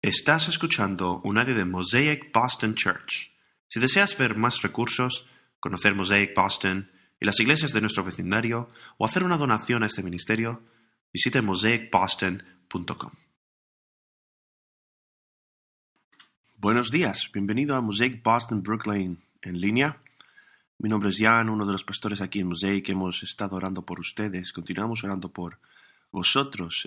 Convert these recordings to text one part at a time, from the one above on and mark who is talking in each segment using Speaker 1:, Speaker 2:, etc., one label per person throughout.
Speaker 1: Estás escuchando un audio de Mosaic Boston Church. Si deseas ver más recursos, conocer Mosaic Boston y las iglesias de nuestro vecindario o hacer una donación a este ministerio, visite mosaicboston.com. Buenos días, bienvenido a Mosaic Boston Brooklyn en línea. Mi nombre es Jan, uno de los pastores aquí en Mosaic. Hemos estado orando por ustedes, continuamos orando por vosotros,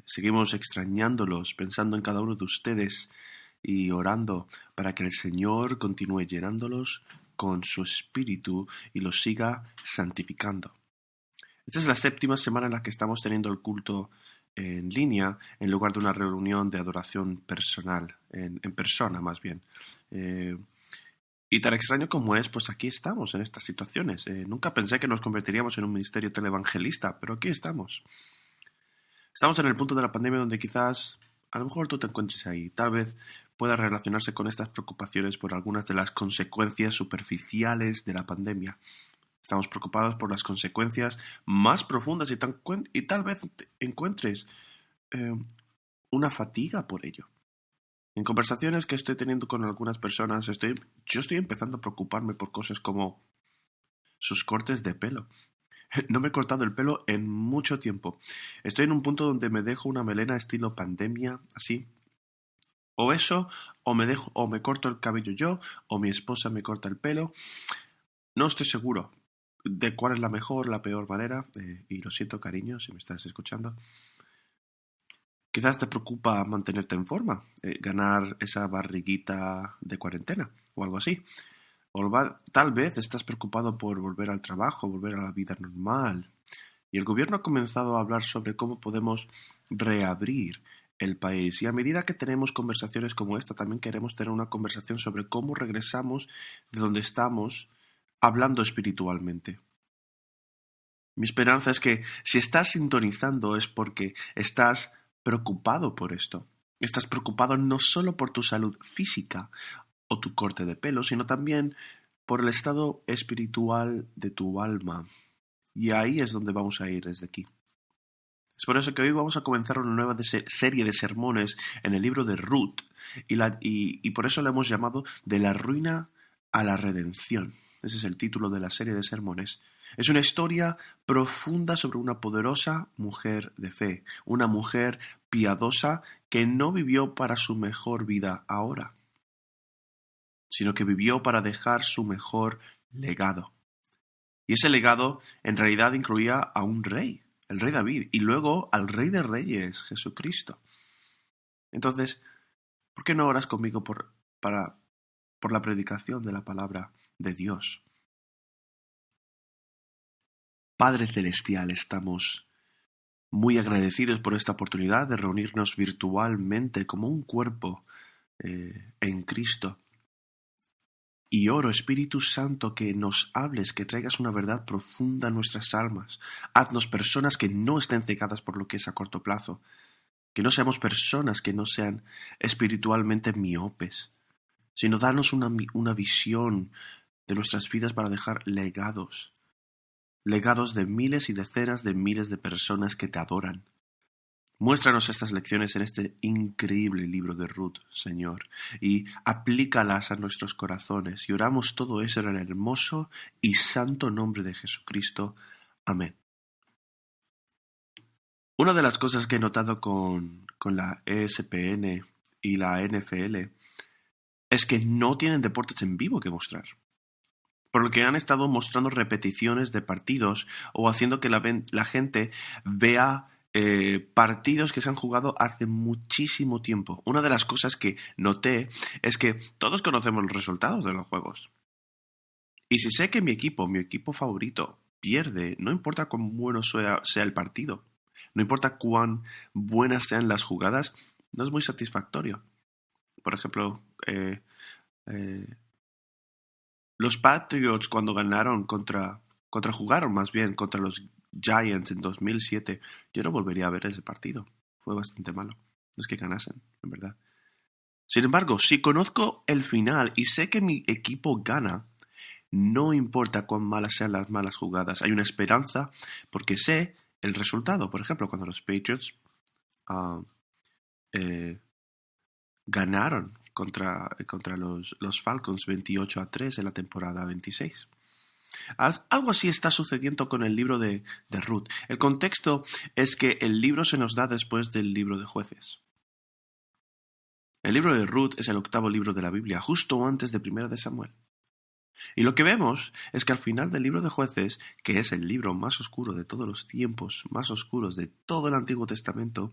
Speaker 1: seguimos extrañándolos, pensando en cada uno de ustedes y orando para que el Señor continúe llenándolos con su espíritu y los siga santificando. Esta es la 7ª semana en la que estamos teniendo el culto en línea en lugar de una reunión de adoración personal, en persona más bien. Y tan extraño como es, pues aquí estamos en estas situaciones. Nunca pensé que nos convertiríamos en un ministerio televangelista, pero aquí estamos. Estamos en el punto de la pandemia donde quizás, a lo mejor tú te encuentres ahí, tal vez pueda relacionarse con estas preocupaciones por algunas de las consecuencias superficiales de la pandemia. Estamos preocupados por las consecuencias más profundas y tal vez encuentres una fatiga por ello. En conversaciones que estoy teniendo con algunas personas, yo estoy empezando a preocuparme por cosas como sus cortes de pelo. No me he cortado el pelo en mucho tiempo. Estoy en un punto donde me dejo una melena estilo pandemia, así. O eso, o me corto el cabello yo, o mi esposa me corta el pelo. No estoy seguro de cuál es la mejor, la peor manera. Y lo siento, cariño, si me estás escuchando. Quizás te preocupa mantenerte en forma, ganar esa barriguita de cuarentena o algo así. Tal vez estás preocupado por volver al trabajo, volver a la vida normal. Y el gobierno ha comenzado a hablar sobre cómo podemos reabrir el país. Y a medida que tenemos conversaciones como esta, también queremos tener una conversación sobre cómo regresamos de donde estamos hablando espiritualmente. Mi esperanza es que si estás sintonizando es porque estás preocupado por esto. Estás preocupado no solo por tu salud física o tu corte de pelo, sino también por el estado espiritual de tu alma. Y ahí es donde vamos a ir desde aquí. Es por eso que hoy vamos a comenzar una nueva serie de sermones en el libro de Ruth, y por eso la hemos llamado De la ruina a la redención. Ese es el título de la serie de sermones. Es una historia profunda sobre una poderosa mujer de fe, una mujer piadosa que no vivió para su mejor vida ahora, sino que vivió para dejar su mejor legado. Y ese legado en realidad incluía a un rey, el rey David, y luego al rey de reyes, Jesucristo. Entonces, ¿por qué no oras conmigo por la predicación de la palabra de Dios? Padre Celestial, estamos muy agradecidos por esta oportunidad de reunirnos virtualmente como un cuerpo en Cristo. Y oro, Espíritu Santo, que nos hables, que traigas una verdad profunda a nuestras almas. Haznos personas que no estén cegadas por lo que es a corto plazo. Que no seamos personas que no sean espiritualmente miopes, sino danos una visión de nuestras vidas para dejar legados. Legados de miles y decenas de miles de personas que te adoran. Muéstranos estas lecciones en este increíble libro de Ruth, Señor, y aplícalas a nuestros corazones, y oramos todo eso en el hermoso y santo nombre de Jesucristo. Amén. Una de las cosas que he notado con la ESPN y la NFL es que no tienen deportes en vivo que mostrar, por lo que han estado mostrando repeticiones de partidos o haciendo que la gente vea partidos que se han jugado hace muchísimo tiempo. Una de las cosas que noté es que todos conocemos los resultados de los juegos. Y si sé que mi equipo favorito, pierde, no importa cuán bueno sea el partido, no importa cuán buenas sean las jugadas, no es muy satisfactorio. Por ejemplo, los Patriots cuando jugaron más bien contra los Giants en 2007, yo no volvería a ver ese partido. Fue bastante malo. No es que ganasen, en verdad. Sin embargo, si conozco el final y sé que mi equipo gana, no importa cuán malas sean las malas jugadas, hay una esperanza porque sé el resultado. Por ejemplo, cuando los Patriots ganaron contra los Falcons 28-3 en la temporada 26. Algo así está sucediendo con el libro de Ruth. El contexto es que el libro se nos da después del libro de Jueces. El libro de Ruth es el 8º libro de la Biblia, justo antes de Primera de Samuel. Y lo que vemos es que al final del libro de Jueces, que es el libro más oscuro de todos los tiempos, más oscuros de todo el Antiguo Testamento,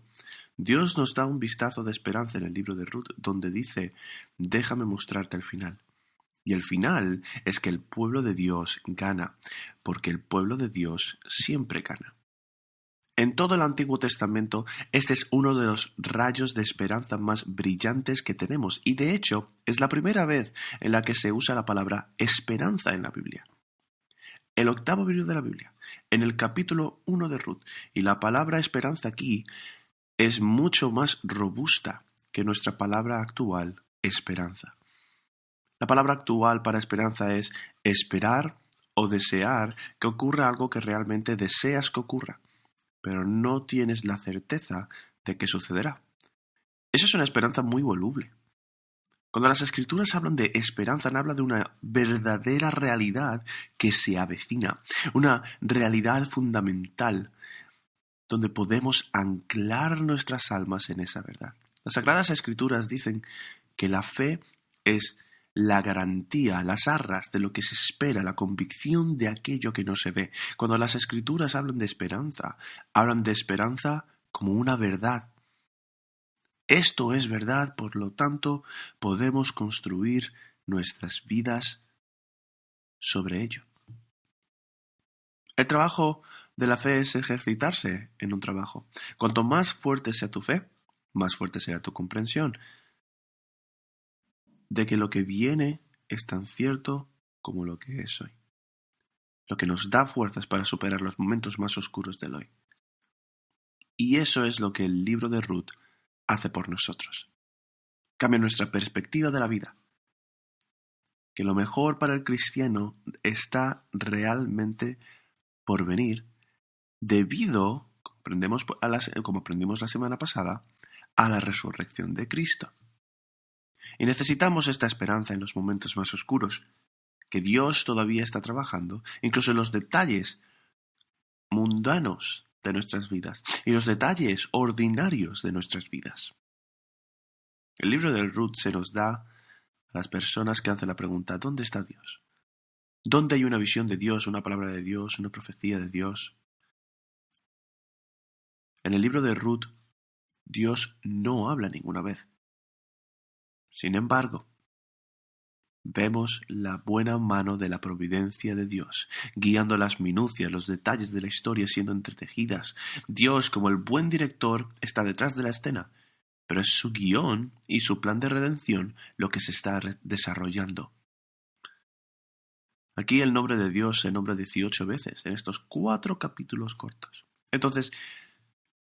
Speaker 1: Dios nos da un vistazo de esperanza en el libro de Ruth, donde dice: déjame mostrarte el final. Y el final es que el pueblo de Dios gana, porque el pueblo de Dios siempre gana. En todo el Antiguo Testamento, este es uno de los rayos de esperanza más brillantes que tenemos, y de hecho es la primera vez en la que se usa la palabra esperanza en la Biblia. El 8º libro de la Biblia, en el capítulo 1 de Ruth, y la palabra esperanza aquí es mucho más robusta que nuestra palabra actual, esperanza. La palabra actual para esperanza es esperar o desear que ocurra algo que realmente deseas que ocurra, pero no tienes la certeza de que sucederá. Eso es una esperanza muy voluble. Cuando las Escrituras hablan de esperanza, hablan de una verdadera realidad que se avecina, una realidad fundamental, donde podemos anclar nuestras almas en esa verdad. Las Sagradas Escrituras dicen que la fe es la garantía, las arras de lo que se espera, la convicción de aquello que no se ve. Cuando las Escrituras hablan de esperanza como una verdad. Esto es verdad, por lo tanto, podemos construir nuestras vidas sobre ello. El trabajo de la fe es ejercitarse en un trabajo. Cuanto más fuerte sea tu fe, más fuerte será tu comprensión de que lo que viene es tan cierto como lo que es hoy. Lo que nos da fuerzas para superar los momentos más oscuros del hoy. Y eso es lo que el libro de Ruth hace por nosotros. Cambia nuestra perspectiva de la vida. Que lo mejor para el cristiano está realmente por venir debido, como aprendimos la semana pasada, a la resurrección de Cristo. Y necesitamos esta esperanza en los momentos más oscuros, que Dios todavía está trabajando, incluso en los detalles mundanos de nuestras vidas y los detalles ordinarios de nuestras vidas. El libro de Ruth se nos da a las personas que hacen la pregunta: ¿dónde está Dios? ¿Dónde hay una visión de Dios, una palabra de Dios, una profecía de Dios? En el libro de Ruth, Dios no habla ninguna vez. Sin embargo, vemos la buena mano de la providencia de Dios, guiando las minucias, los detalles de la historia siendo entretejidas. Dios, como el buen director, está detrás de la escena, pero es su guión y su plan de redención lo que se está desarrollando. Aquí el nombre de Dios se nombra 18 veces en estos 4 capítulos cortos. Entonces,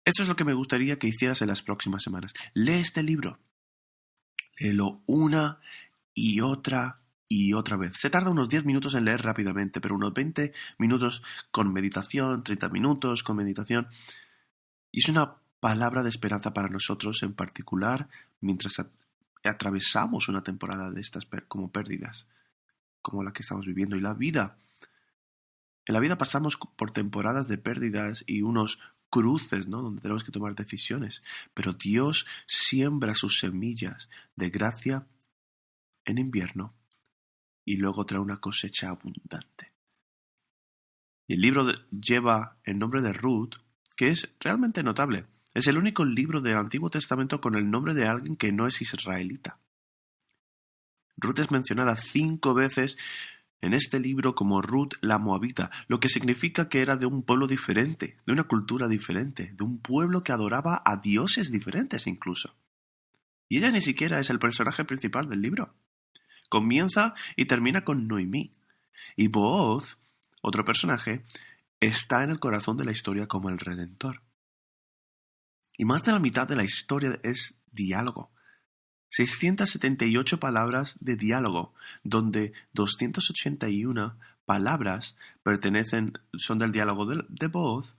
Speaker 1: esto es lo que me gustaría que hicieras en las próximas semanas. Lee este libro. Léelo una y otra vez. Se tarda unos 10 minutos en leer rápidamente, pero unos 20 minutos con meditación, 30 minutos con meditación. Y es una palabra de esperanza para nosotros en particular mientras atravesamos una temporada de estas como pérdidas, como la que estamos viviendo. Y la vida. En la vida pasamos por temporadas de pérdidas y unos cruces, ¿no?, donde tenemos que tomar decisiones. Pero Dios siembra sus semillas de gracia en invierno y luego trae una cosecha abundante. Y el libro lleva el nombre de Ruth, que es realmente notable. Es el único libro del Antiguo Testamento con el nombre de alguien que no es israelita. Ruth es mencionada 5 veces en este libro como Ruth la Moabita, lo que significa que era de un pueblo diferente, de una cultura diferente, de un pueblo que adoraba a dioses diferentes incluso. Y ella ni siquiera es el personaje principal del libro. Comienza y termina con Noemí. Y Booz, otro personaje, está en el corazón de la historia como el Redentor. Y más de la mitad de la historia es diálogo. 678 palabras de diálogo, donde 281 palabras son del diálogo de Booz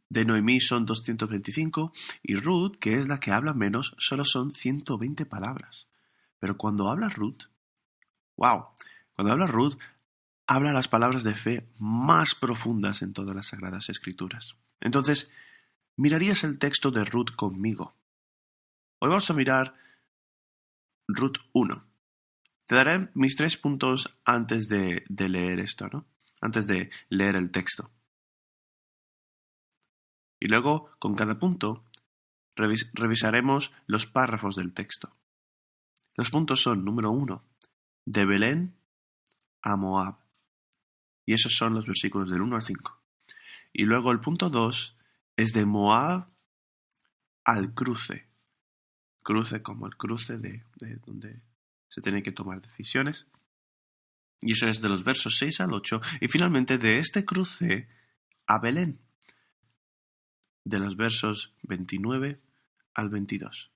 Speaker 1: de Noemí son 225 y Ruth, que es la que habla menos, solo son 120 palabras. Pero cuando habla Ruth, wow, cuando habla Ruth, habla las palabras de fe más profundas en todas las Sagradas Escrituras. Entonces, mirarías el texto de Ruth conmigo. Hoy vamos a mirar Ruth 1. Te daré mis 3 puntos antes de leer esto, ¿no? Antes de leer el texto. Y luego, con cada punto, revisaremos los párrafos del texto. Los puntos son, número 1, de Belén a Moab. Y esos son los versículos del 1 al 5. Y luego el punto 2 es de Moab al cruce. Cruce como el cruce de donde se tienen que tomar decisiones. Y eso es de los versos 6 al 8. Y finalmente de este cruce a Belén. De los versos 29 al 22.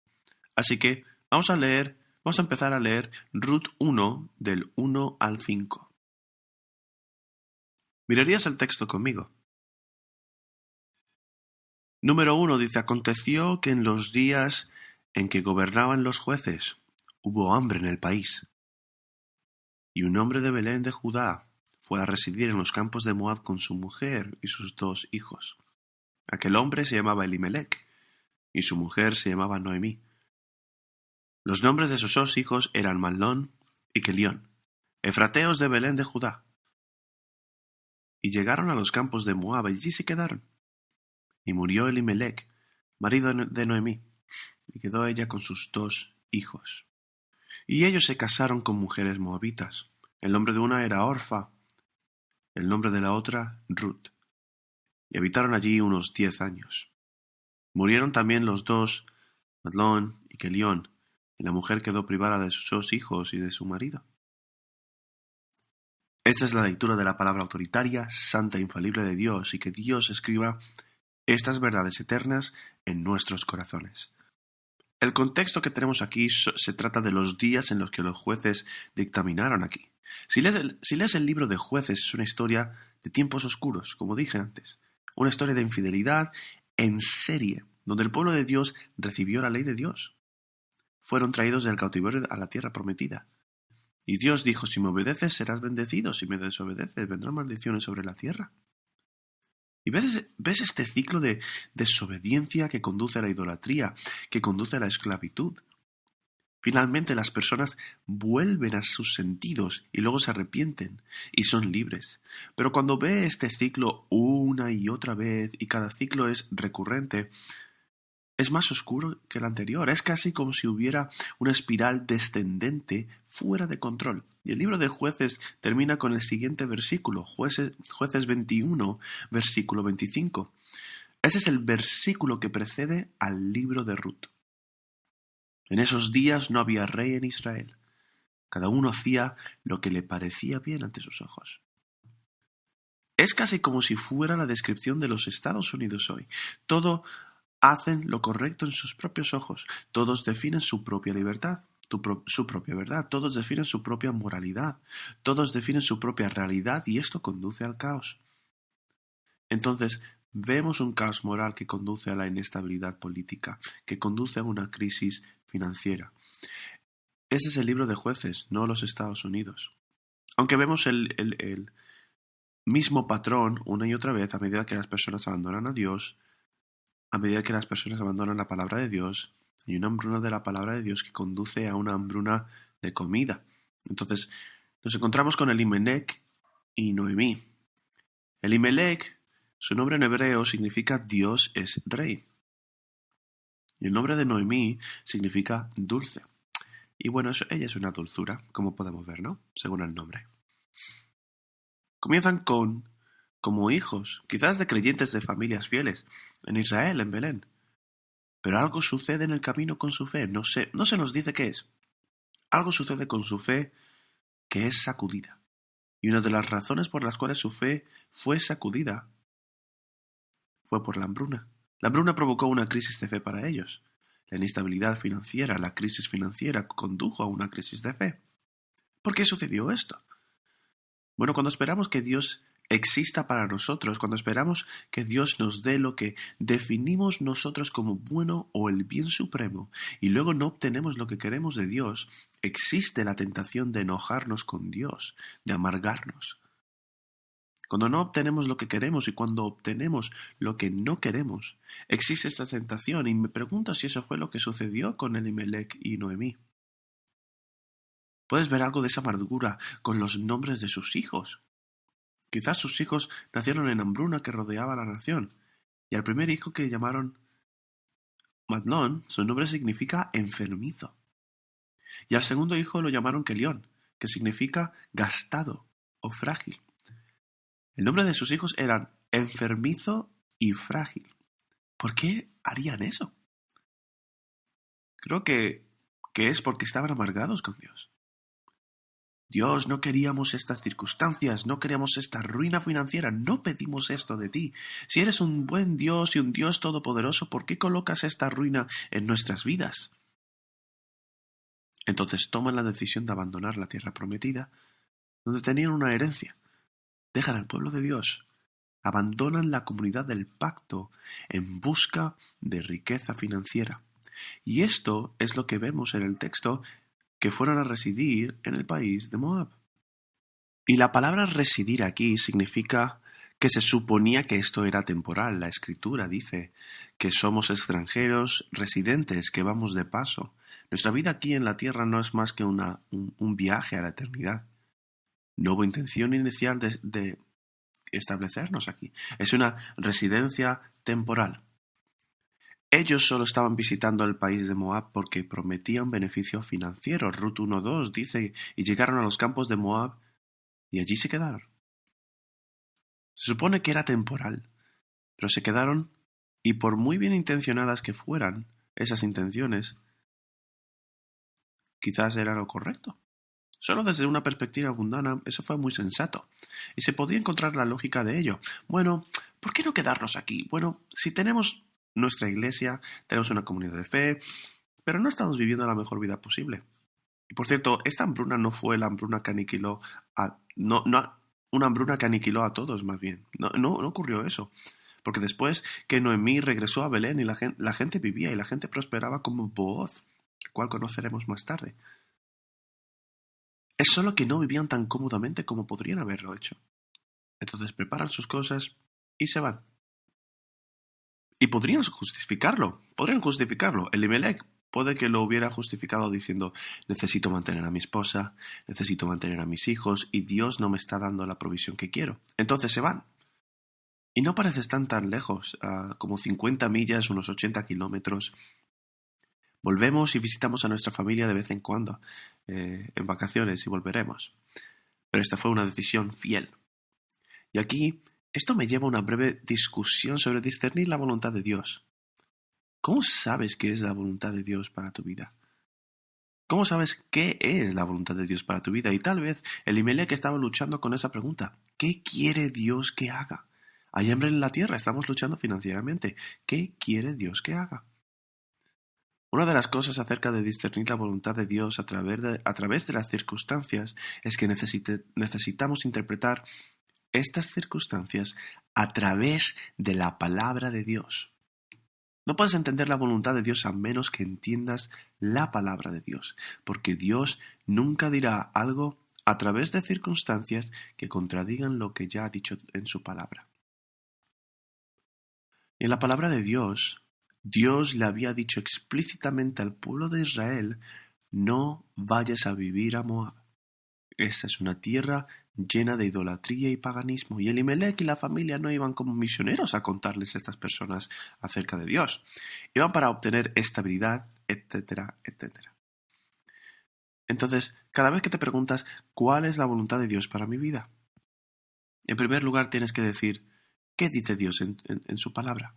Speaker 1: Así que vamos a empezar a leer Ruth 1 del 1 al 5. ¿Mirarías el texto conmigo? Número 1 dice: aconteció que en los días en que gobernaban los jueces hubo hambre en el país. Y un hombre de Belén de Judá fue a residir en los campos de Moab con su mujer y sus 2 hijos. Aquel hombre se llamaba Elimelec y su mujer se llamaba Noemí. Los nombres de sus 2 hijos eran Mahlón y Kelión, efrateos de Belén de Judá. Y llegaron a los campos de Moab y allí se quedaron. Y murió Elimelec, marido de Noemí, y quedó ella con sus 2 hijos. Y ellos se casaron con mujeres moabitas. El nombre de una era Orfa, el nombre de la otra Ruth. Y habitaron allí unos 10 años. Murieron también los 2, Mahlón y Kelión, y la mujer quedó privada de sus 2 hijos y de su marido. Esta es la lectura de la palabra autoritaria, santa e infalible de Dios, y que Dios escriba estas verdades eternas en nuestros corazones. El contexto que tenemos aquí se trata de los días en los que los jueces dictaminaron aquí. Si lees el libro de Jueces, es una historia de tiempos oscuros, como dije antes. Una historia de infidelidad en serie, donde el pueblo de Dios recibió la ley de Dios. Fueron traídos del cautiverio a la tierra prometida. Y Dios dijo: si me obedeces serás bendecido, si me desobedeces vendrán maldiciones sobre la tierra. Y ves este ciclo de desobediencia que conduce a la idolatría, que conduce a la esclavitud. Finalmente las personas vuelven a sus sentidos y luego se arrepienten y son libres. Pero cuando ve este ciclo una y otra vez y cada ciclo es recurrente, es más oscuro que el anterior. Es casi como si hubiera una espiral descendente fuera de control. Y el libro de Jueces termina con el siguiente versículo, Jueces 21, versículo 25. Ese es el versículo que precede al libro de Ruth. En esos días no había rey en Israel. Cada uno hacía lo que le parecía bien ante sus ojos. Es casi como si fuera la descripción de los Estados Unidos hoy. Todo hacen lo correcto en sus propios ojos. Todos definen su propia libertad, su propia verdad. Todos definen su propia moralidad. Todos definen su propia realidad y esto conduce al caos. Entonces, vemos un caos moral que conduce a la inestabilidad política, que conduce a una crisis financiera. Ese es el libro de Jueces, no los Estados Unidos. Aunque vemos el mismo patrón una y otra vez a medida que las personas abandonan a Dios, a medida que las personas abandonan la palabra de Dios, hay una hambruna de la palabra de Dios que conduce a una hambruna de comida. Entonces, nos encontramos con Elimelec y Noemí. Elimelec, su nombre en hebreo significa Dios es rey. Y el nombre de Noemí significa dulce. Y bueno, ella es una dulzura, como podemos ver, ¿no? Según el nombre. Comienzan como hijos, quizás de creyentes de familias fieles, en Israel, en Belén. Pero algo sucede en el camino con su fe, no se nos dice qué es. Algo sucede con su fe que es sacudida. Y una de las razones por las cuales su fe fue sacudida fue por la hambruna. La hambruna provocó una crisis de fe para ellos. La inestabilidad financiera, la crisis financiera condujo a una crisis de fe. ¿Por qué sucedió esto? Bueno, cuando esperamos que Dios exista para nosotros, cuando esperamos que Dios nos dé lo que definimos nosotros como bueno o el bien supremo, y luego no obtenemos lo que queremos de Dios, existe la tentación de enojarnos con Dios, de amargarnos. Cuando no obtenemos lo que queremos y cuando obtenemos lo que no queremos, existe esta tentación, y me pregunto si eso fue lo que sucedió con Elimelech y Noemí. Puedes ver algo de esa amargura con los nombres de sus hijos. Quizás sus hijos nacieron en hambruna que rodeaba la nación, y al primer hijo que llamaron Matlón, su nombre significa enfermizo, y al segundo hijo lo llamaron Kelión, que significa gastado o frágil. El nombre de sus hijos eran enfermizo y frágil. ¿Por qué harían eso? Creo que es porque estaban amargados con Dios. Dios, no queríamos estas circunstancias, no queríamos esta ruina financiera, no pedimos esto de ti. Si eres un buen Dios y un Dios todopoderoso, ¿por qué colocas esta ruina en nuestras vidas? Entonces toman la decisión de abandonar la tierra prometida, donde tenían una herencia. Dejan al pueblo de Dios, abandonan la comunidad del pacto en busca de riqueza financiera. Y esto es lo que vemos en el texto, que fueron a residir en el país de Moab. Y la palabra residir aquí significa que se suponía que esto era temporal. La Escritura dice que somos extranjeros, residentes, que vamos de paso. Nuestra vida aquí en la tierra no es más que un viaje a la eternidad. No hubo intención inicial de establecernos aquí. Es una residencia temporal. Ellos solo estaban visitando el país de Moab porque prometían beneficio financiero. Rut 1:2 dice, y llegaron a los campos de Moab y allí se quedaron. Se supone que era temporal, pero se quedaron, y por muy bien intencionadas que fueran esas intenciones, quizás era lo correcto. Solo desde una perspectiva mundana, eso fue muy sensato, y se podía encontrar la lógica de ello. Bueno, ¿por qué no quedarnos aquí? Bueno, si tenemos nuestra iglesia, tenemos una comunidad de fe, pero no estamos viviendo la mejor vida posible. Y por cierto, esta hambruna no fue la hambruna que aniquiló una hambruna que aniquiló a todos, más bien. No ocurrió eso. Porque después que Noemí regresó a Belén y la gente vivía y la gente prosperaba como Booz, el cual conoceremos más tarde. Es solo que no vivían tan cómodamente como podrían haberlo hecho. Entonces preparan sus cosas y se van. Y podrían justificarlo. Elimelech puede que lo hubiera justificado diciendo, necesito mantener a mi esposa, necesito mantener a mis hijos, y Dios no me está dando la provisión que quiero. Entonces se van. Y no parece estar tan lejos, como 50 millas, unos 80 kilómetros. Volvemos y visitamos a nuestra familia de vez en cuando, en vacaciones, y volveremos. Pero esta fue una decisión fiel. Y aquí, esto me lleva a una breve discusión sobre discernir la voluntad de Dios. ¿Cómo sabes qué es la voluntad de Dios para tu vida? ¿Cómo sabes qué es la voluntad de Dios para tu vida? Y tal vez Elimelech estaba luchando con esa pregunta. ¿Qué quiere Dios que haga? Hay hambre en la tierra, estamos luchando financieramente. ¿Qué quiere Dios que haga? Una de las cosas acerca de discernir la voluntad de Dios a través de las circunstancias es que necesitamos interpretar estas circunstancias a través de la palabra de Dios. No puedes entender la voluntad de Dios a menos que entiendas la palabra de Dios, porque Dios nunca dirá algo a través de circunstancias que contradigan lo que ya ha dicho en su palabra. Y en la palabra de Dios, Dios le había dicho explícitamente al pueblo de Israel, no vayas a vivir a Moab. Esta es una tierra llena de idolatría y paganismo, y Elimelech y la familia no iban como misioneros a contarles a estas personas acerca de Dios. Iban para obtener estabilidad, etcétera, etcétera. Entonces, cada vez que te preguntas ¿cuál es la voluntad de Dios para mi vida? En primer lugar tienes que decir ¿qué dice Dios en su palabra?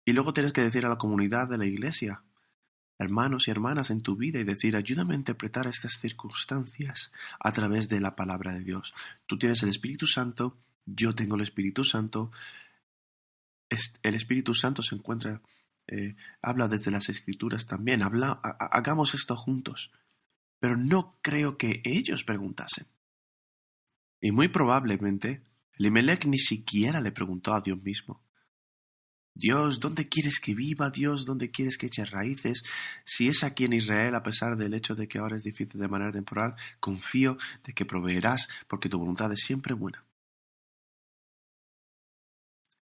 Speaker 1: Y luego tienes que decir a la comunidad de la iglesia, hermanos y hermanas en tu vida, y decir, ayúdame a interpretar estas circunstancias a través de la palabra de Dios. Tú tienes el Espíritu Santo, yo tengo el Espíritu Santo. El Espíritu Santo se encuentra, habla desde las Escrituras también. Hagamos esto juntos. Pero no creo que ellos preguntasen. Y muy probablemente, Elimelech ni siquiera le preguntó a Dios mismo: Dios, ¿dónde quieres que viva? Dios, ¿dónde quieres que eche raíces? Si es aquí en Israel, a pesar del hecho de que ahora es difícil de manera temporal, confío de que proveerás, porque tu voluntad es siempre buena.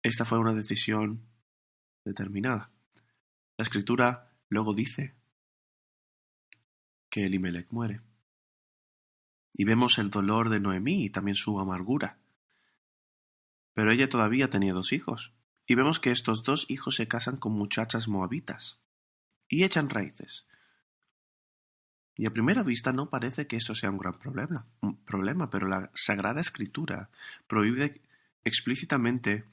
Speaker 1: Esta fue una decisión determinada. La Escritura luego dice que Elimelech muere. Y vemos el dolor de Noemí y también su amargura. Pero ella todavía tenía 2 hijos. Y vemos que estos 2 hijos se casan con muchachas moabitas y echan raíces. Y a primera vista no parece que esto sea un gran problema, pero la Sagrada Escritura prohíbe explícitamente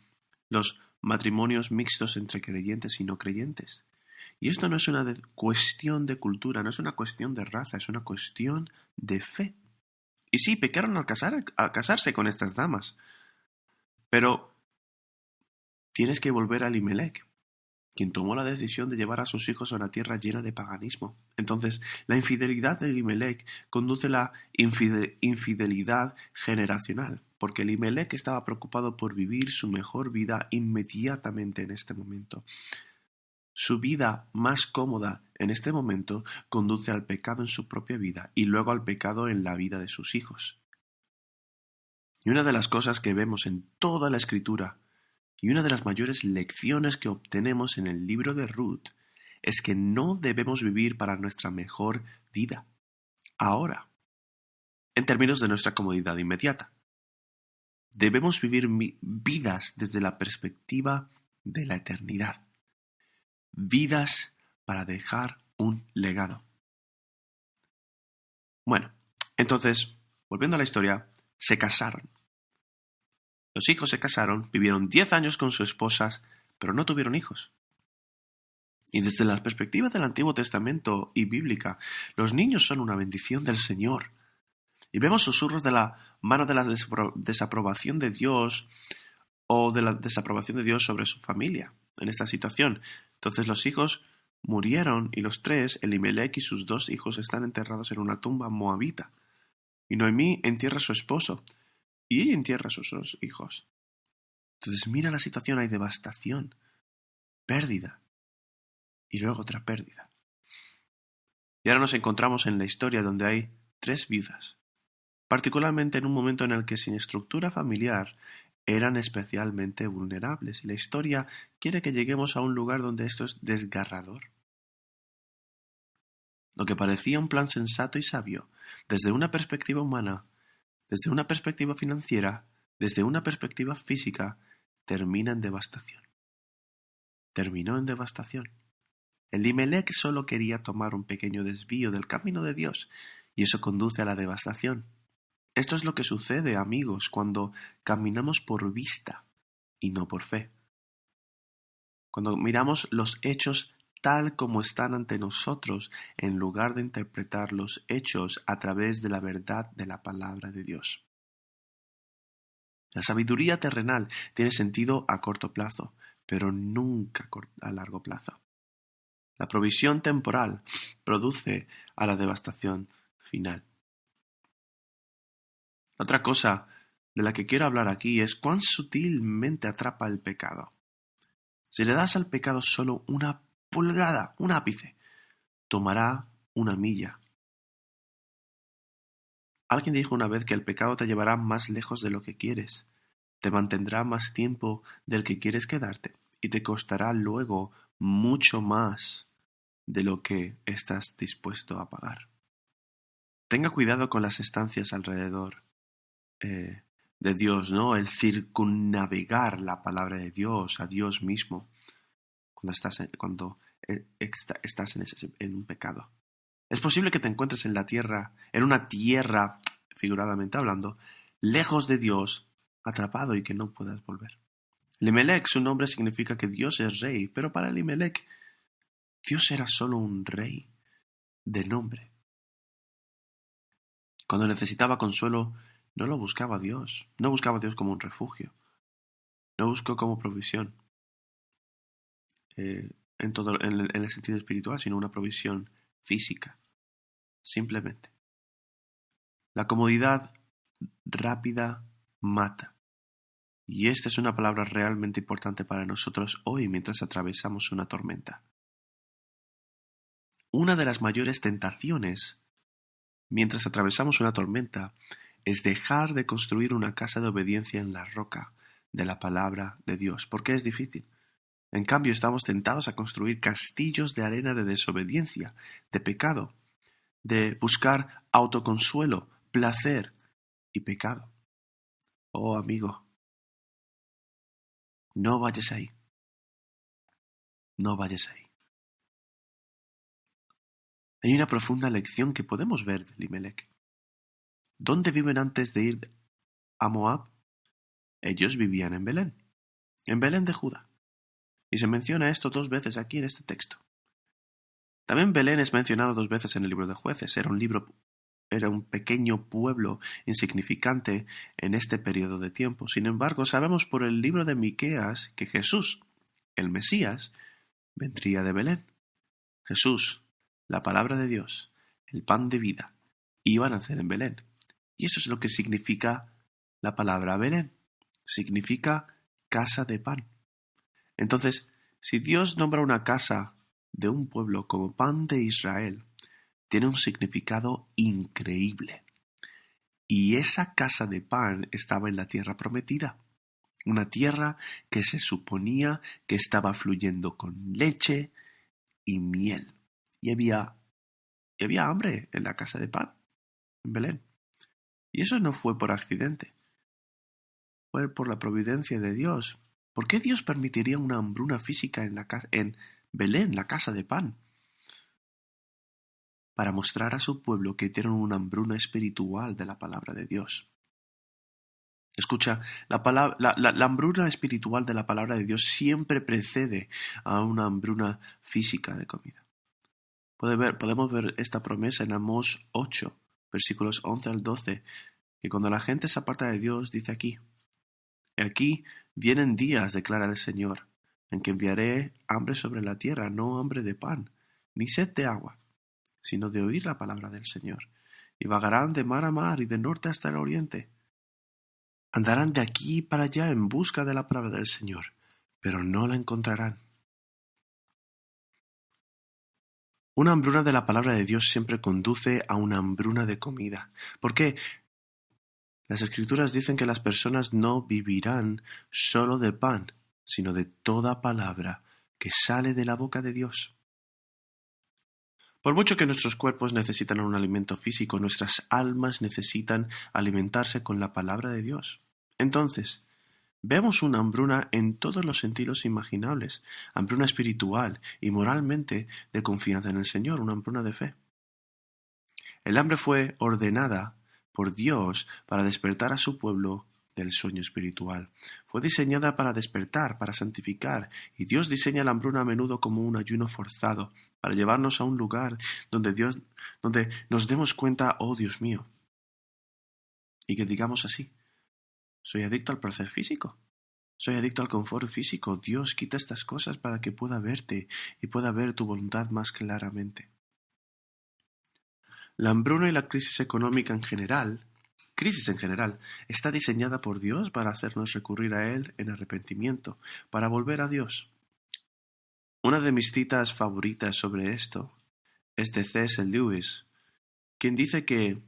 Speaker 1: los matrimonios mixtos entre creyentes y no creyentes. Y esto no es una cuestión de cultura, no es una cuestión de raza, es una cuestión de fe. Y sí, pecaron al casarse con estas damas. Pero tienes que volver a Elimelech, quien tomó la decisión de llevar a sus hijos a una tierra llena de paganismo. Entonces, la infidelidad de Elimelech conduce a la infidelidad generacional, porque Elimelech estaba preocupado por vivir su mejor vida inmediatamente en este momento. Su vida más cómoda en este momento conduce al pecado en su propia vida y luego al pecado en la vida de sus hijos. Y una de las cosas que vemos en toda la Escritura y una de las mayores lecciones que obtenemos en el libro de Ruth es que no debemos vivir para nuestra mejor vida ahora, en términos de nuestra comodidad inmediata. Debemos vivir vidas desde la perspectiva de la eternidad. Vidas para dejar un legado. Bueno, entonces, volviendo a la historia, se casaron. Los hijos se casaron, vivieron 10 años con sus esposas, pero no tuvieron hijos. Y desde la perspectiva del Antiguo Testamento y bíblica, los niños son una bendición del Señor. Y vemos susurros de la mano de la desaprobación de Dios o de la desaprobación de Dios sobre su familia en esta situación. Entonces los hijos murieron y los 3, Elimelech y sus 2 hijos, están enterrados en una tumba moabita. Y Noemí entierra a su esposo y ella entierra a sus 2 hijos. Entonces mira la situación, hay devastación, pérdida y luego otra pérdida. Y ahora nos encontramos en la historia donde hay 3 viudas, particularmente en un momento en el que sin estructura familiar eran especialmente vulnerables, y la historia quiere que lleguemos a un lugar donde esto es desgarrador. Lo que parecía un plan sensato y sabio, desde una perspectiva humana, desde una perspectiva financiera, desde una perspectiva física, termina en devastación. Terminó en devastación. Elimelech solo quería tomar un pequeño desvío del camino de Dios, y eso conduce a la devastación. Esto es lo que sucede, amigos, cuando caminamos por vista y no por fe. Cuando miramos los hechos tal como están ante nosotros, en lugar de interpretar los hechos a través de la verdad de la palabra de Dios. La sabiduría terrenal tiene sentido a corto plazo, pero nunca a largo plazo. La provisión temporal produce a la devastación final. Otra cosa de la que quiero hablar aquí es cuán sutilmente atrapa el pecado. Si le das al pecado solo una pulgada, un ápice, tomará una milla. Alguien dijo una vez que el pecado te llevará más lejos de lo que quieres, te mantendrá más tiempo del que quieres quedarte y te costará luego mucho más de lo que estás dispuesto a pagar. Tenga cuidado con las estancias alrededor de Dios, ¿no? El circunnavegar la palabra de Dios, a Dios mismo, cuando estás en un pecado. Es posible que te encuentres en una tierra, figuradamente hablando, lejos de Dios, atrapado y que no puedas volver. Elimelech, su nombre significa que Dios es rey, pero para Elimelech, Dios era solo un rey de nombre. Cuando necesitaba consuelo, no lo buscaba a Dios, no buscaba a Dios como un refugio, no buscó como provisión en el sentido espiritual, sino una provisión física, simplemente. La comodidad rápida mata. Y esta es una palabra realmente importante para nosotros hoy mientras atravesamos una tormenta. Una de las mayores tentaciones mientras atravesamos una tormenta es dejar de construir una casa de obediencia en la roca de la palabra de Dios, porque es difícil. En cambio, estamos tentados a construir castillos de arena de desobediencia, de pecado, de buscar autoconsuelo, placer y pecado. Oh, amigo, no vayas ahí. No vayas ahí. Hay una profunda lección que podemos ver de Elimelech. ¿Dónde viven antes de ir a Moab? Ellos vivían en Belén de Judá. Y se menciona esto 2 veces aquí en este texto. También Belén es mencionado 2 veces en el libro de Jueces. Era un pequeño pueblo insignificante en este periodo de tiempo. Sin embargo, sabemos por el libro de Miqueas que Jesús, el Mesías, vendría de Belén. Jesús, la palabra de Dios, el pan de vida, iba a nacer en Belén. Y eso es lo que significa la palabra Belén. Significa casa de pan. Entonces, si Dios nombra una casa de un pueblo como pan de Israel, tiene un significado increíble. Y esa casa de pan estaba en la tierra prometida, una tierra que se suponía que estaba fluyendo con leche y miel. Y había hambre en la casa de pan, en Belén. Y eso no fue por accidente, fue por la providencia de Dios. ¿Por qué Dios permitiría una hambruna física en Belén, la casa de pan? Para mostrar a su pueblo que tienen una hambruna espiritual de la palabra de Dios. Escucha, la hambruna espiritual de la palabra de Dios siempre precede a una hambruna física de comida. Podemos ver esta promesa en Amós 8, versículos 11 al 12, que cuando la gente se aparta de Dios, dice aquí: Aquí vienen días, declara el Señor, en que enviaré hambre sobre la tierra, no hambre de pan, ni sed de agua, sino de oír la palabra del Señor. Y vagarán de mar a mar y de norte hasta el oriente. Andarán de aquí para allá en busca de la palabra del Señor, pero no la encontrarán. Una hambruna de la palabra de Dios siempre conduce a una hambruna de comida. ¿Por qué? Las Escrituras dicen que las personas no vivirán solo de pan, sino de toda palabra que sale de la boca de Dios. Por mucho que nuestros cuerpos necesitan un alimento físico, nuestras almas necesitan alimentarse con la palabra de Dios. Entonces, vemos una hambruna en todos los sentidos imaginables, hambruna espiritual y moralmente de confianza en el Señor, una hambruna de fe. El hambre fue ordenada por Dios para despertar a su pueblo del sueño espiritual. Fue diseñada para despertar, para santificar, y Dios diseña la hambruna a menudo como un ayuno forzado, para llevarnos a un lugar donde nos demos cuenta, oh Dios mío, y que digamos así: soy adicto al placer físico, soy adicto al confort físico. Dios, quita estas cosas para que pueda verte y pueda ver tu voluntad más claramente. La hambruna y la crisis económica en general, está diseñada por Dios para hacernos recurrir a Él en arrepentimiento, para volver a Dios. Una de mis citas favoritas sobre esto es de C.S. Lewis, quien dice que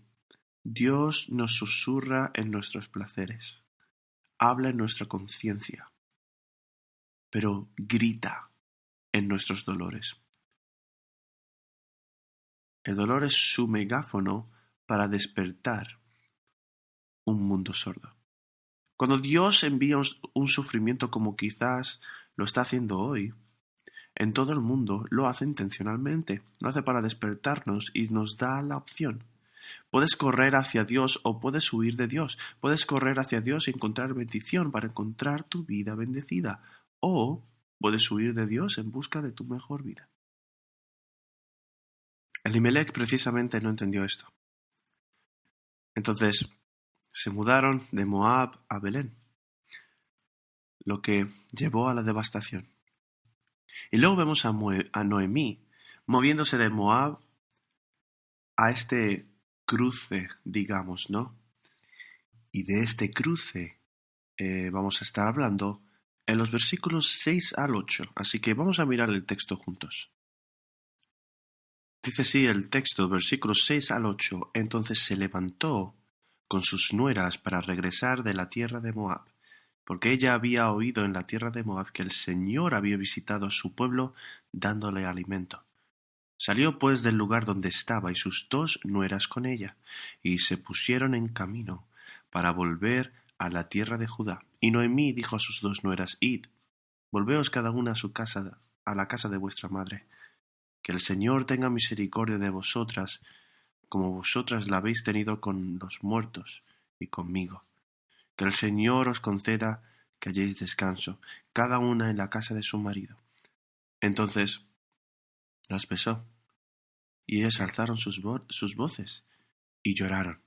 Speaker 1: Dios nos susurra en nuestros placeres, habla en nuestra conciencia, pero grita en nuestros dolores. El dolor es su megáfono para despertar un mundo sordo. Cuando Dios envía un sufrimiento como quizás lo está haciendo hoy, en todo el mundo lo hace intencionalmente, lo hace para despertarnos y nos da la opción. Puedes correr hacia Dios o puedes huir de Dios. Puedes correr hacia Dios y encontrar bendición para encontrar tu vida bendecida. O puedes huir de Dios en busca de tu mejor vida. Elimelech precisamente no entendió esto. Entonces se mudaron de Moab a Belén, lo que llevó a la devastación. Y luego vemos a Noemí moviéndose de Moab a este cruce, digamos, ¿no? Y de este cruce vamos a estar hablando en los versículos 6 al 8. Así que vamos a mirar el texto juntos. Dice así el texto, versículos 6 al 8. Entonces se levantó con sus nueras para regresar de la tierra de Moab, porque ella había oído en la tierra de Moab que el Señor había visitado a su pueblo dándole alimento. Salió pues del lugar donde estaba y sus 2 nueras con ella, y se pusieron en camino para volver a la tierra de Judá. Y Noemí dijo a sus 2 nueras, Id, volveos cada una a su casa, a la casa de vuestra madre. Que el Señor tenga misericordia de vosotras, como vosotras la habéis tenido con los muertos y conmigo. Que el Señor os conceda que halléis descanso, cada una en la casa de su marido. Entonces las besó, y ellas alzaron sus voces y lloraron.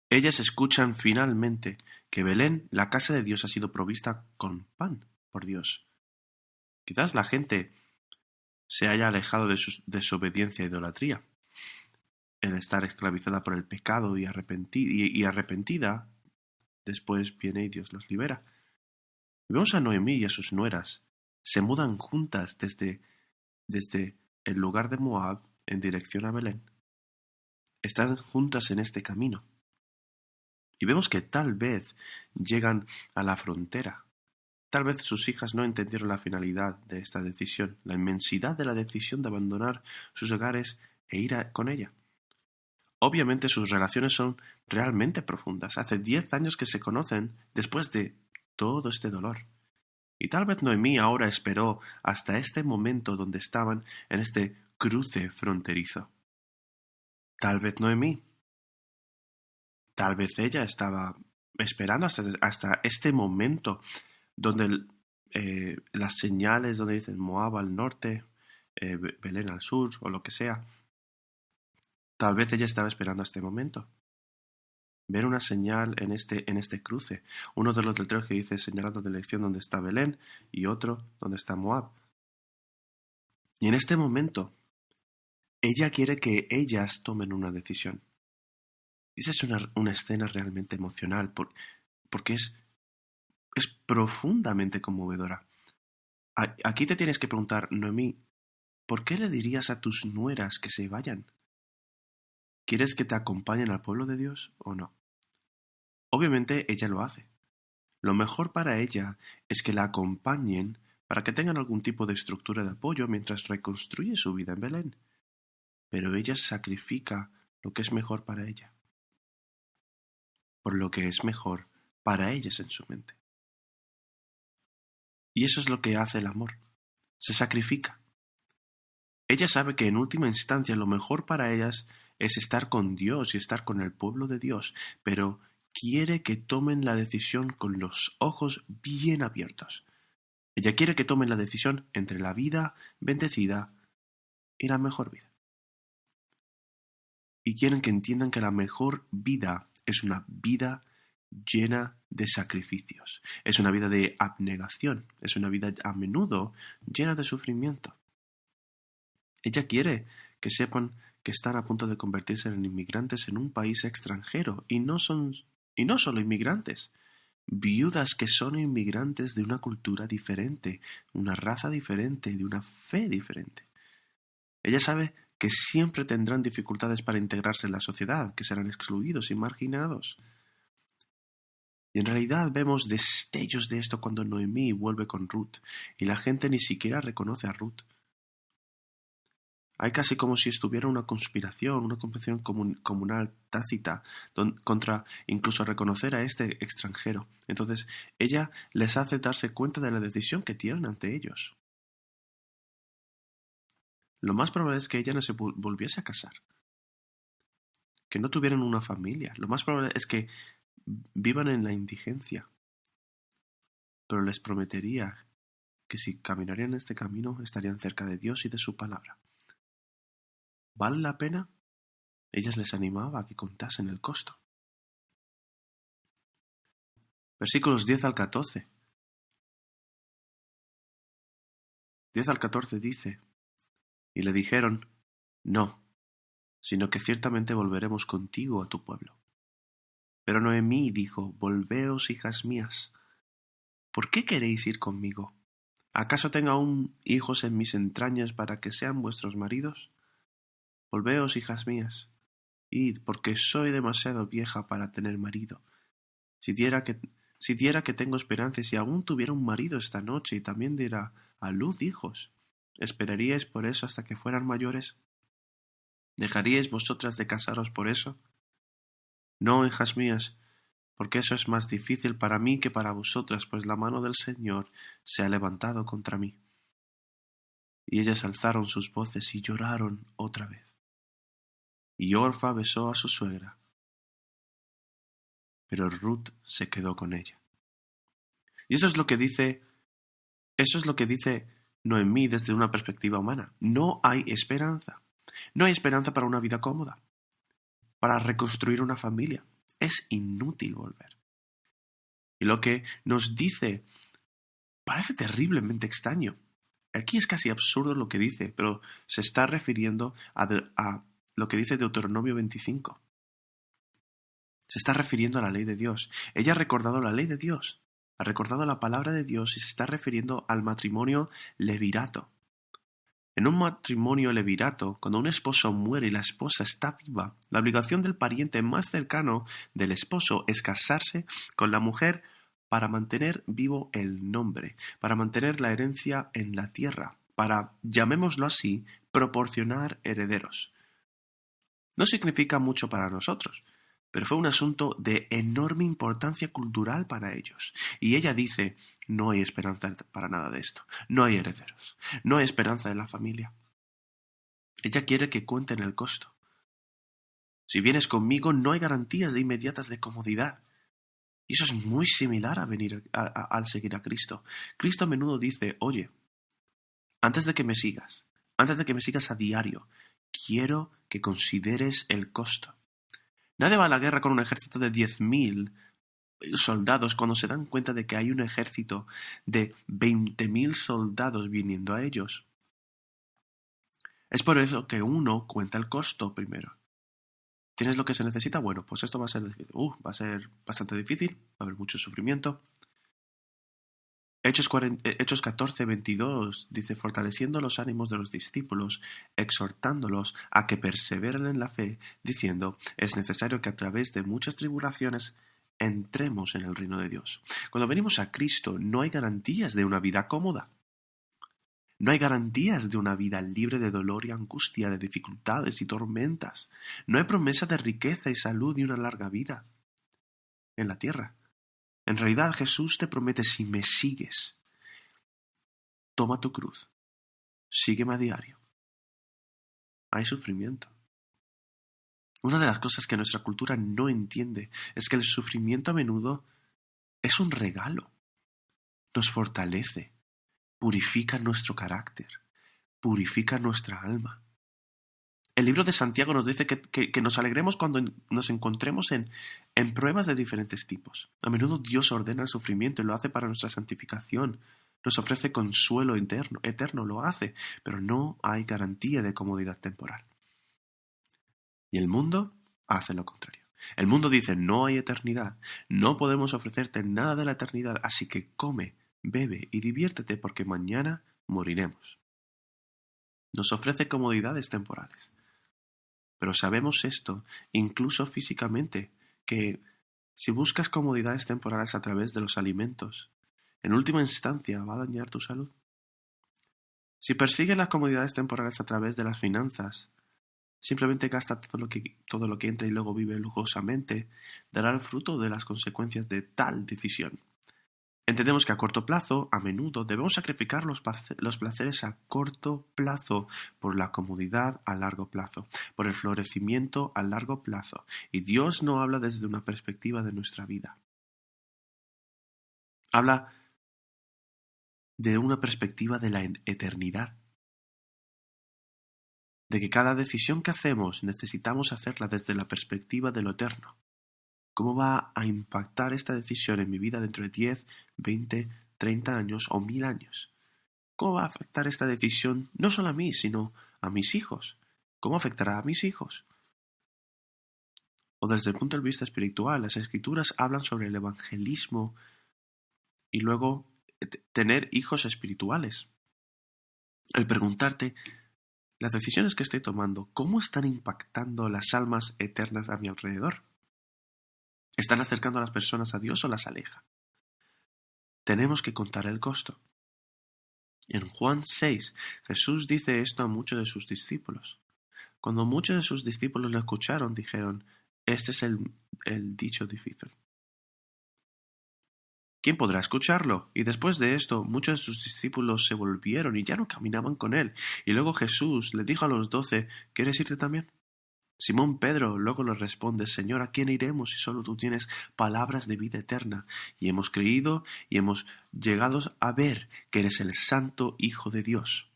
Speaker 1: Ellas escuchan finalmente que Belén, la casa de Dios, ha sido provista con pan por Dios. Quizás la gente se haya alejado de su desobediencia e idolatría, en estar esclavizada por el pecado y arrepentida, después viene y Dios los libera. Vemos a Noemí y a sus nueras. Se mudan juntas desde el lugar de Moab en dirección a Belén. Están juntas en este camino. Y vemos que tal vez llegan a la frontera. Tal vez sus hijas no entendieron la finalidad de esta decisión, la inmensidad de la decisión de abandonar sus hogares e ir con ella. Obviamente sus relaciones son realmente profundas. Hace 10 años que se conocen después de todo este dolor. Y tal vez Noemí ahora esperó hasta este momento donde estaban en este cruce fronterizo. Tal vez Noemí. Tal vez ella estaba esperando hasta este momento donde las señales donde dicen Moab al norte, Belén al sur o lo que sea. Tal vez ella estaba esperando este momento. Ver una señal en este cruce. Uno de los letreros que dice señalando dirección donde está Belén y otro donde está Moab. Y en este momento, ella quiere que ellas tomen una decisión. Esa es una escena realmente emocional porque es profundamente conmovedora. Aquí te tienes que preguntar, Noemí, ¿por qué le dirías a tus nueras que se vayan? ¿Quieres que te acompañen al pueblo de Dios o no? Obviamente ella lo hace. Lo mejor para ella es que la acompañen para que tengan algún tipo de estructura de apoyo mientras reconstruye su vida en Belén. Pero ella sacrifica lo que es mejor para ella, por lo que es mejor para ellas en su mente. Y eso es lo que hace el amor. Se sacrifica. Ella sabe que en última instancia lo mejor para ellas es estar con Dios y estar con el pueblo de Dios, pero quiere que tomen la decisión con los ojos bien abiertos. Ella quiere que tomen la decisión entre la vida bendecida y la mejor vida. Y quieren que entiendan que la mejor vida es una vida llena de sacrificios. Es una vida de abnegación. Es una vida a menudo llena de sufrimiento. Ella quiere que sepan que están a punto de convertirse en inmigrantes en un país extranjero y no solo inmigrantes, viudas que son inmigrantes de una cultura diferente, una raza diferente, de una fe diferente. Ella sabe que siempre tendrán dificultades para integrarse en la sociedad, que serán excluidos y marginados. Y en realidad vemos destellos de esto cuando Noemí vuelve con Ruth, y la gente ni siquiera reconoce a Ruth. Hay casi como si estuviera una conspiración comunal tácita contra incluso reconocer a este extranjero. Entonces, ella les hace darse cuenta de la decisión que tienen ante ellos. Lo más probable es que ella no se volviese a casar, que no tuvieran una familia. Lo más probable es que vivan en la indigencia. Pero les prometería que si caminarían este camino estarían cerca de Dios y de su palabra. ¿Vale la pena? Ellas les animaba a que contasen el costo. Versículos 10 al 14. 10 al 14 dice, y le dijeron, no, sino que ciertamente volveremos contigo a tu pueblo. Pero Noemí dijo: Volveos, hijas mías. ¿Por qué queréis ir conmigo? ¿Acaso tengo aún hijos en mis entrañas para que sean vuestros maridos? Volveos, hijas mías, id, porque soy demasiado vieja para tener marido. Si diera que tengo esperanza, y si aún tuviera un marido esta noche y también diera a luz hijos, ¿esperaríais por eso hasta que fueran mayores? ¿Dejaríais vosotras de casaros por eso? No, hijas mías, porque eso es más difícil para mí que para vosotras, pues la mano del Señor se ha levantado contra mí. Y ellas alzaron sus voces y lloraron otra vez. Y Orfa besó a su suegra, pero Ruth se quedó con ella. Y eso es lo que dice Noemí desde una perspectiva humana. No hay esperanza. No hay esperanza para una vida cómoda, para reconstruir una familia. Es inútil volver. Y lo que nos dice parece terriblemente extraño. Aquí es casi absurdo lo que dice, pero se está refiriendo a lo que dice Deuteronomio 25. Se está refiriendo a la ley de Dios. Ella ha recordado la ley de Dios, ha recordado la palabra de Dios y se está refiriendo al matrimonio levirato. En un matrimonio levirato, cuando un esposo muere y la esposa está viva, la obligación del pariente más cercano del esposo es casarse con la mujer para mantener vivo el nombre, para mantener la herencia en la tierra, para, llamémoslo así, proporcionar herederos. No significa mucho para nosotros, pero fue un asunto de enorme importancia cultural para ellos. Y ella dice: no hay esperanza para nada de esto, no hay herederos, no hay esperanza en la familia. Ella quiere que cuenten el costo. Si vienes conmigo, no hay garantías de inmediatas de comodidad. Y eso es muy similar a venir al seguir a Cristo. Cristo a menudo dice: oye, antes de que me sigas a diario, quiero que consideres el costo. Nadie va a la guerra con un ejército de 10.000 soldados cuando se dan cuenta de que hay un ejército de 20.000 soldados viniendo a ellos. Es por eso que uno cuenta el costo primero. ¿Tienes lo que se necesita? Bueno, pues esto va a ser bastante difícil, va a haber mucho sufrimiento. Hechos 14:22 dice: fortaleciendo los ánimos de los discípulos, exhortándolos a que perseveren en la fe, diciendo: es necesario que a través de muchas tribulaciones entremos en el reino de Dios. Cuando venimos a Cristo, no hay garantías de una vida cómoda. No hay garantías de una vida libre de dolor y angustia, de dificultades y tormentas. No hay promesa de riqueza y salud y una larga vida en la tierra. En realidad, Jesús te promete: si me sigues, toma tu cruz, sígueme a diario. Hay sufrimiento. Una de las cosas que nuestra cultura no entiende es que el sufrimiento a menudo es un regalo. Nos fortalece, purifica nuestro carácter, purifica nuestra alma. El libro de Santiago nos dice que nos alegremos cuando nos encontremos en pruebas de diferentes tipos. A menudo Dios ordena el sufrimiento y lo hace para nuestra santificación. Nos ofrece consuelo eterno, lo hace, pero no hay garantía de comodidad temporal. Y el mundo hace lo contrario. El mundo dice: no hay eternidad, no podemos ofrecerte nada de la eternidad, así que come, bebe y diviértete porque mañana moriremos. Nos ofrece comodidades temporales. Pero sabemos esto, incluso físicamente, que si buscas comodidades temporales a través de los alimentos, en última instancia va a dañar tu salud. Si persigues las comodidades temporales a través de las finanzas, simplemente gasta todo lo que entra y luego vive lujosamente, dará el fruto de las consecuencias de tal decisión. Entendemos que a corto plazo, a menudo, debemos sacrificar los placeres a corto plazo por la comodidad a largo plazo, por el florecimiento a largo plazo. Y Dios no habla desde una perspectiva de nuestra vida. Habla de una perspectiva de la eternidad. De que cada decisión que hacemos necesitamos hacerla desde la perspectiva de lo eterno. ¿Cómo va a impactar esta decisión en mi vida dentro de 10, 20, 30 años o 1000 años? ¿Cómo va a afectar esta decisión no solo a mí, sino a mis hijos? ¿Cómo afectará a mis hijos? o desde el punto de vista espiritual. Las Escrituras hablan sobre el evangelismo y luego tener hijos espirituales. El preguntarte, las decisiones que estoy tomando, ¿cómo están impactando las almas eternas a mi alrededor? ¿Están acercando a las personas a Dios o las aleja? Tenemos que contar el costo. En Juan 6, Jesús dice esto a muchos de sus discípulos. Cuando muchos de sus discípulos lo escucharon, dijeron, este es el dicho difícil. ¿Quién podrá escucharlo? Y después de esto, muchos de sus discípulos se volvieron y ya no caminaban con él. Y luego Jesús le dijo a los 12, ¿quieres irte también? Simón Pedro luego le responde, Señor, ¿a quién iremos si solo tú tienes palabras de vida eterna? Y hemos creído y hemos llegado a ver que eres el Santo Hijo de Dios.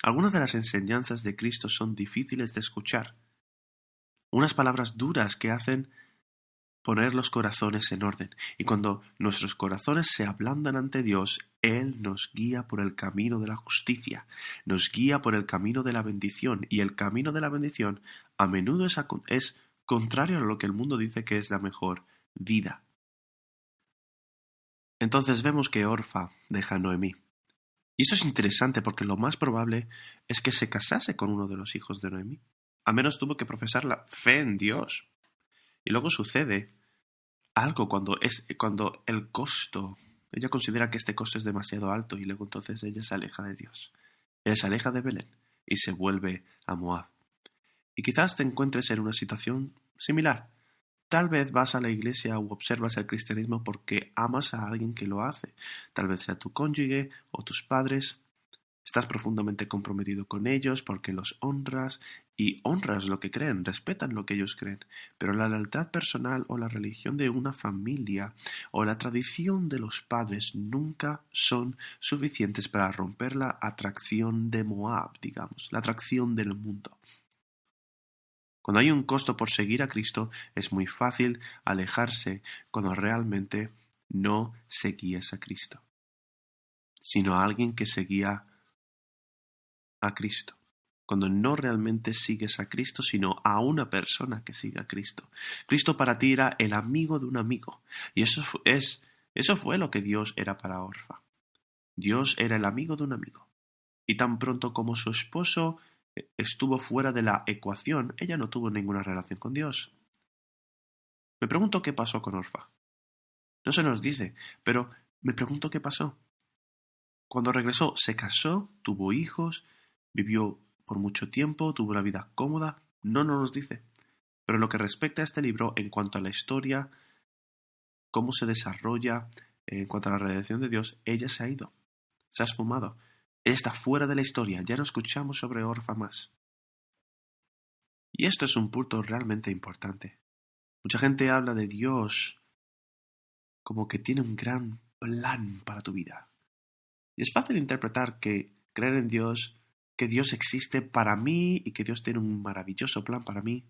Speaker 1: Algunas de las enseñanzas de Cristo son difíciles de escuchar. Unas palabras duras que hacen poner los corazones en orden. Y cuando nuestros corazones se ablandan ante Dios, Él nos guía por el camino de la justicia, nos guía por el camino de la bendición. Y el camino de la bendición a menudo es contrario a lo que el mundo dice que es la mejor vida. Entonces vemos que Orfa deja a Noemí. Y esto es interesante porque lo más probable es que se casase con uno de los hijos de Noemí. Al menos tuvo que profesar la fe en Dios. Y luego sucede algo cuando el costo, ella considera que este costo es demasiado alto y luego entonces ella se aleja de Dios. Ella se aleja de Belén y se vuelve a Moab. Y quizás te encuentres en una situación similar. Tal vez vas a la iglesia o observas el cristianismo porque amas a alguien que lo hace. Tal vez sea tu cónyuge o tus padres. Estás profundamente comprometido con ellos porque los honras y honras lo que creen, respetan lo que ellos creen. Pero la lealtad personal o la religión de una familia o la tradición de los padres nunca son suficientes para romper la atracción de Moab, digamos, la atracción del mundo. Cuando hay un costo por seguir a Cristo, es muy fácil alejarse cuando realmente no seguías a Cristo, sino a alguien que seguía a Cristo. Cuando no realmente sigues a Cristo, sino a una persona que sigue a Cristo. Cristo para ti era el amigo de un amigo. Y eso fue lo que Dios era para Orfa. Dios era el amigo de un amigo. Y tan pronto como su esposo estuvo fuera de la ecuación, ella no tuvo ninguna relación con Dios. Me pregunto qué pasó con Orfa. No se nos dice, pero me pregunto qué pasó. Cuando regresó, se casó, tuvo hijos, vivió por mucho tiempo, tuvo una vida cómoda. No nos dice. Pero en lo que respecta a este libro, en cuanto a la historia, cómo se desarrolla, en cuanto a la redención de Dios, ella se ha ido, se ha esfumado. Está fuera de la historia, ya no escuchamos sobre Orfa más. Y esto es un punto realmente importante. Mucha gente habla de Dios como que tiene un gran plan para tu vida. Y es fácil interpretar que creer en Dios, que Dios existe para mí y que Dios tiene un maravilloso plan para mí.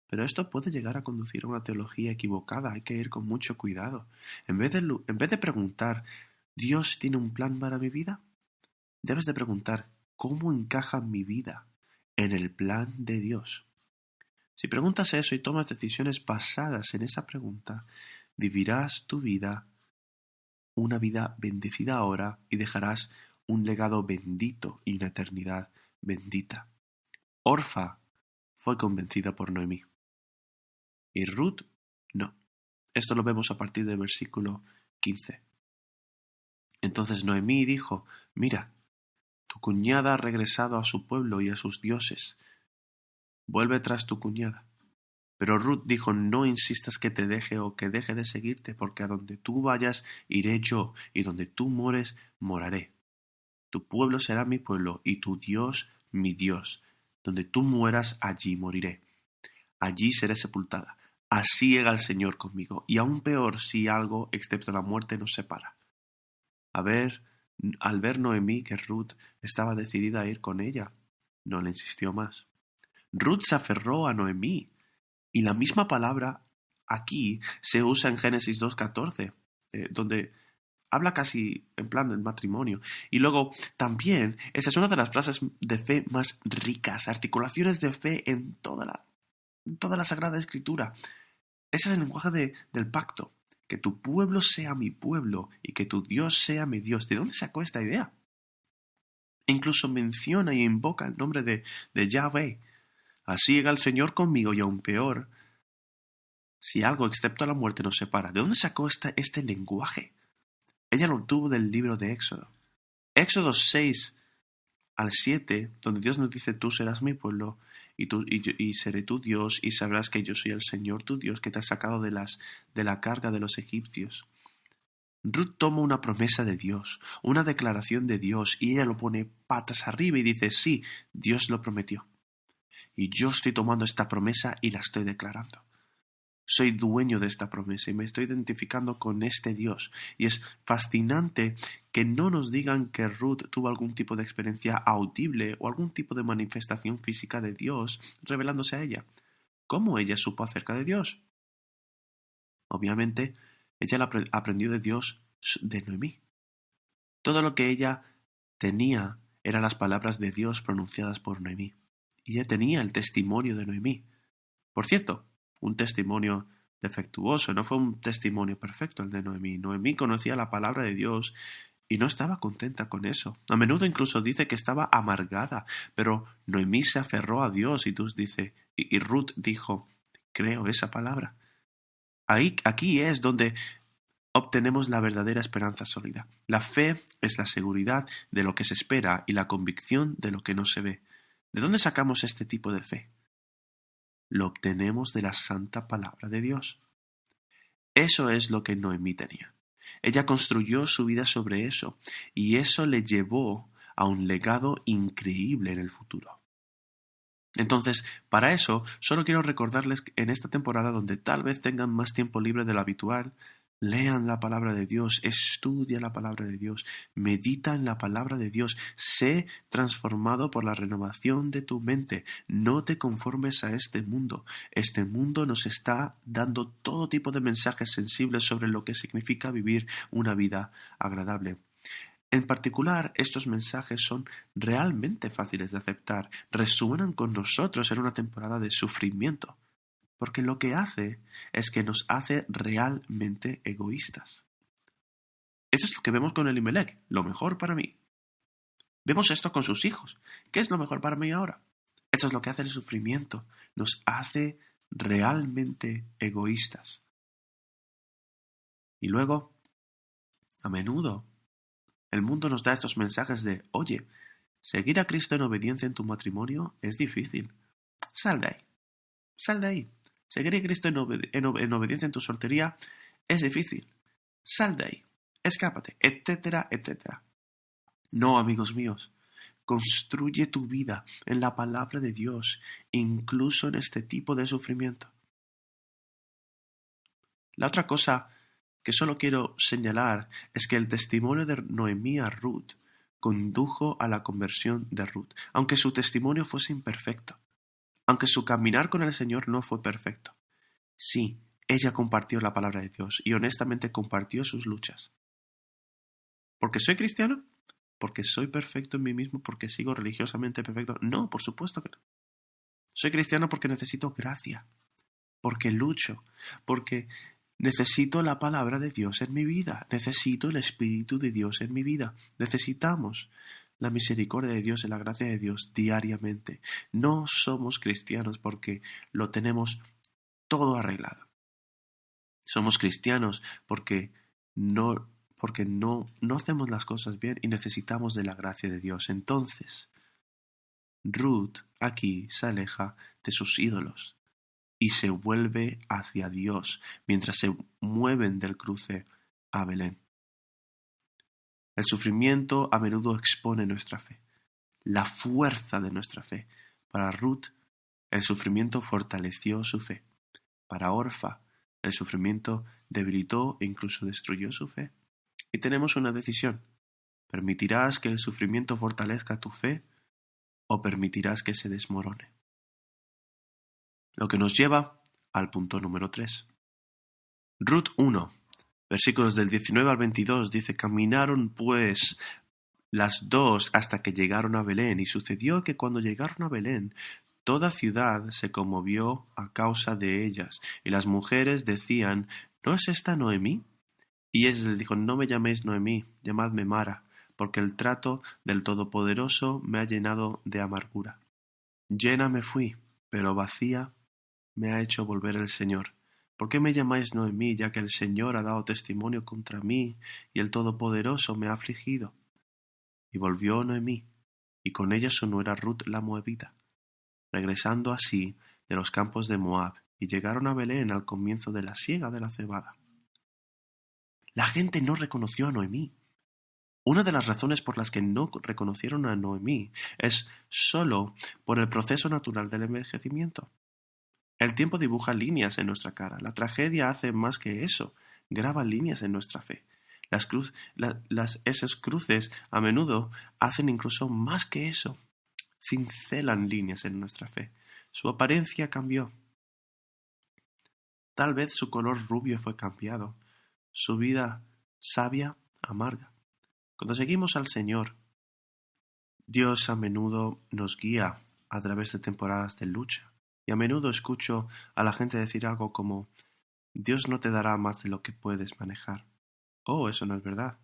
Speaker 1: Pero esto puede llegar a conducir a una teología equivocada. Hay que ir con mucho cuidado. En vez de preguntar, ¿Dios tiene un plan para mi vida? Debes de preguntar, ¿cómo encaja mi vida en el plan de Dios? Si preguntas eso y tomas decisiones basadas en esa pregunta, vivirás tu vida, una vida bendecida ahora, y dejarás un legado bendito y una eternidad bendita. Orfa fue convencida por Noemí. Y Ruth no. Esto lo vemos a partir del versículo 15. Entonces Noemí dijo, mira, tu cuñada ha regresado a su pueblo y a sus dioses. Vuelve tras tu cuñada. Pero Ruth dijo, no insistas que te deje o que deje de seguirte, porque a donde tú vayas iré yo, y donde tú mores, moraré. Tu pueblo será mi pueblo, y tu Dios mi Dios. Donde tú mueras, allí moriré. Allí seré sepultada. Así haga el Señor conmigo, y aún peor si algo, excepto la muerte, nos separa. Al ver Noemí que Ruth estaba decidida a ir con ella, no le insistió más. Ruth se aferró a Noemí, y la misma palabra aquí se usa en Génesis 2:14, donde habla casi en plan del matrimonio. Y luego también, esa es una de las frases de fe más ricas, articulaciones de fe en toda la Sagrada Escritura. Ese es el lenguaje del pacto. Que tu pueblo sea mi pueblo y que tu Dios sea mi Dios. ¿De dónde sacó esta idea? Incluso menciona y invoca el nombre de Yahvé. Así llega el Señor conmigo y aún peor, si algo excepto la muerte nos separa. ¿De dónde sacó este lenguaje? Ella lo obtuvo del libro de Éxodo. Éxodo 6 al 7, donde Dios nos dice, tú serás mi pueblo y seré tu Dios y sabrás que yo soy el Señor tu Dios que te ha sacado de la carga de los egipcios. Ruth toma una promesa de Dios, una declaración de Dios, y ella lo pone patas arriba y dice, sí, Dios lo prometió. Y yo estoy tomando esta promesa y la estoy declarando. Soy dueño de esta promesa y me estoy identificando con este Dios. Y es fascinante que no nos digan que Ruth tuvo algún tipo de experiencia audible o algún tipo de manifestación física de Dios revelándose a ella. ¿Cómo ella supo acerca de Dios? Obviamente, ella aprendió de Dios de Noemí. Todo lo que ella tenía eran las palabras de Dios pronunciadas por Noemí. Y ella tenía el testimonio de Noemí. Por cierto, un testimonio defectuoso, no fue un testimonio perfecto el de Noemí. Noemí conocía la palabra de Dios y no estaba contenta con eso. A menudo incluso dice que estaba amargada, pero Noemí se aferró a Dios y Ruth dijo, creo esa palabra. Aquí es donde obtenemos la verdadera esperanza sólida. La fe es la seguridad de lo que se espera y la convicción de lo que no se ve. ¿De dónde sacamos este tipo de fe? Lo obtenemos de la santa palabra de Dios. Eso es lo que Noemí tenía. Ella construyó su vida sobre eso, y eso le llevó a un legado increíble en el futuro. Entonces, para eso, solo quiero recordarles que en esta temporada donde tal vez tengan más tiempo libre de lo habitual, lean la palabra de Dios, estudia la palabra de Dios, medita en la palabra de Dios, sé transformado por la renovación de tu mente, no te conformes a este mundo. Este mundo nos está dando todo tipo de mensajes sensibles sobre lo que significa vivir una vida agradable. En particular, estos mensajes son realmente fáciles de aceptar, resuenan con nosotros en una temporada de sufrimiento, porque lo que hace es que nos hace realmente egoístas. Eso es lo que vemos con Elimelech, lo mejor para mí. Vemos esto con sus hijos. ¿Qué es lo mejor para mí ahora? Eso es lo que hace el sufrimiento, nos hace realmente egoístas. Y luego, a menudo, el mundo nos da estos mensajes de, oye, seguir a Cristo en obediencia en tu matrimonio es difícil. Sal de ahí. Sal de ahí. Seguir a Cristo en obediencia en tu soltería es difícil. Sal de ahí. Escápate, etcétera, etcétera. No, amigos míos. Construye tu vida en la palabra de Dios, incluso en este tipo de sufrimiento. La otra cosa que solo quiero señalar es que el testimonio de Noemí a Ruth condujo a la conversión de Ruth, aunque su testimonio fuese imperfecto, aunque su caminar con el Señor no fue perfecto. Sí, ella compartió la palabra de Dios y honestamente compartió sus luchas. ¿Porque soy cristiano? ¿Porque soy perfecto en mí mismo? ¿Porque sigo religiosamente perfecto? No, por supuesto que no. Soy cristiano porque necesito gracia, porque lucho, porque necesito la palabra de Dios en mi vida, necesito el Espíritu de Dios en mi vida, necesitamos la misericordia de Dios y la gracia de Dios diariamente. No somos cristianos porque lo tenemos todo arreglado. Somos cristianos porque no hacemos las cosas bien y necesitamos de la gracia de Dios. Entonces, Ruth aquí se aleja de sus ídolos y se vuelve hacia Dios mientras se mueven del cruce a Belén. El sufrimiento a menudo expone nuestra fe, la fuerza de nuestra fe. Para Ruth, el sufrimiento fortaleció su fe. Para Orfa, el sufrimiento debilitó e incluso destruyó su fe. Y tenemos una decisión. ¿Permitirás que el sufrimiento fortalezca tu fe o permitirás que se desmorone? Lo que nos lleva al punto número 3. Ruth 1, versículos del 19 al 22 dice: caminaron pues las dos hasta que llegaron a Belén, y sucedió que cuando llegaron a Belén, Toda ciudad se conmovió a causa de ellas, y las mujeres decían, ¿no es esta Noemí? Y ella les dijo, no me llaméis Noemí, llamadme Mara, porque el trato del Todopoderoso me ha llenado de amargura. Llena me fui, pero vacía me ha hecho volver el Señor. ¿Por qué me llamáis Noemí, ya que el Señor ha dado testimonio contra mí, y el Todopoderoso me ha afligido? Y volvió Noemí, y con ella su nuera Ruth la moabita, regresando así de los campos de Moab, y llegaron a Belén al comienzo de la siega de la cebada. La gente no reconoció a Noemí. Una de las razones por las que no reconocieron a Noemí es solo por el proceso natural del envejecimiento. El tiempo dibuja líneas en nuestra cara. La tragedia hace más que eso, graba líneas en nuestra fe. Esas cruces a menudo hacen incluso más que eso, cincelan líneas en nuestra fe. Su apariencia cambió. Tal vez su color rubio fue cambiado, su vida sabia, amarga. Cuando seguimos al Señor, Dios a menudo nos guía a través de temporadas de lucha. Y a menudo escucho a la gente decir algo como, Dios no te dará más de lo que puedes manejar. Oh, eso no es verdad.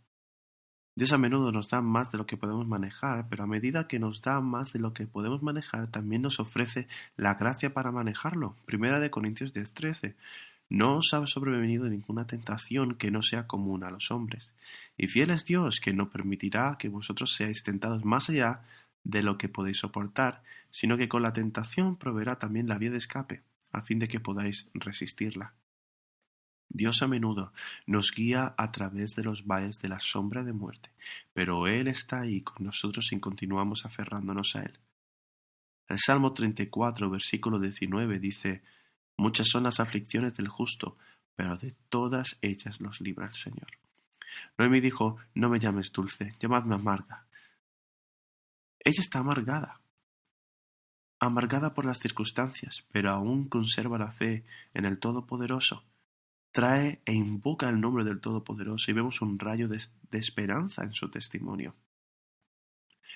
Speaker 1: Dios a menudo nos da más de lo que podemos manejar, pero a medida que nos da más de lo que podemos manejar, también nos ofrece la gracia para manejarlo. 1 Corintios 10:13. No os ha sobrevenido ninguna tentación que no sea común a los hombres. Y fiel es Dios, que no permitirá que vosotros seáis tentados más allá de lo que podéis soportar, sino que con la tentación proveerá también la vía de escape, a fin de que podáis resistirla. Dios a menudo nos guía a través de los valles de la sombra de muerte, pero Él está ahí con nosotros si continuamos aferrándonos a Él. El Salmo 34, versículo 19 dice, muchas son las aflicciones del justo, pero de todas ellas los libra el Señor. Noemí dijo, no me llames dulce, llamadme amarga. Ella está amargada por las circunstancias, pero aún conserva la fe en el Todopoderoso. Trae e invoca el nombre del Todopoderoso y vemos un rayo de esperanza en su testimonio.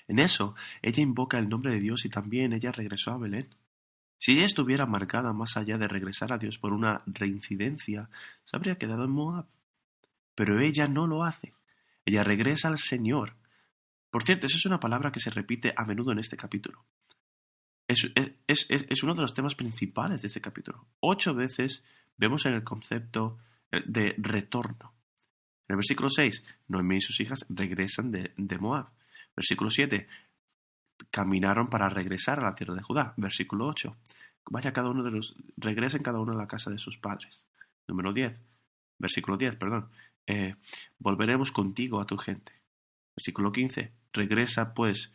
Speaker 1: En eso, ella invoca el nombre de Dios y también ella regresó a Belén. Si ella estuviera amargada más allá de regresar a Dios por una reincidencia, se habría quedado en Moab. Pero ella no lo hace. Ella regresa al Señor. Por cierto, esa es una palabra que se repite a menudo en este capítulo. Es uno de los temas principales de este capítulo. 8 veces vemos en el concepto de retorno. En el versículo 6, Noemí y sus hijas regresan de Moab. Versículo 7, caminaron para regresar a la tierra de Judá. Versículo 8, regresen cada uno a la casa de sus padres. Versículo 10, volveremos contigo a tu gente. Versículo 15, regresa pues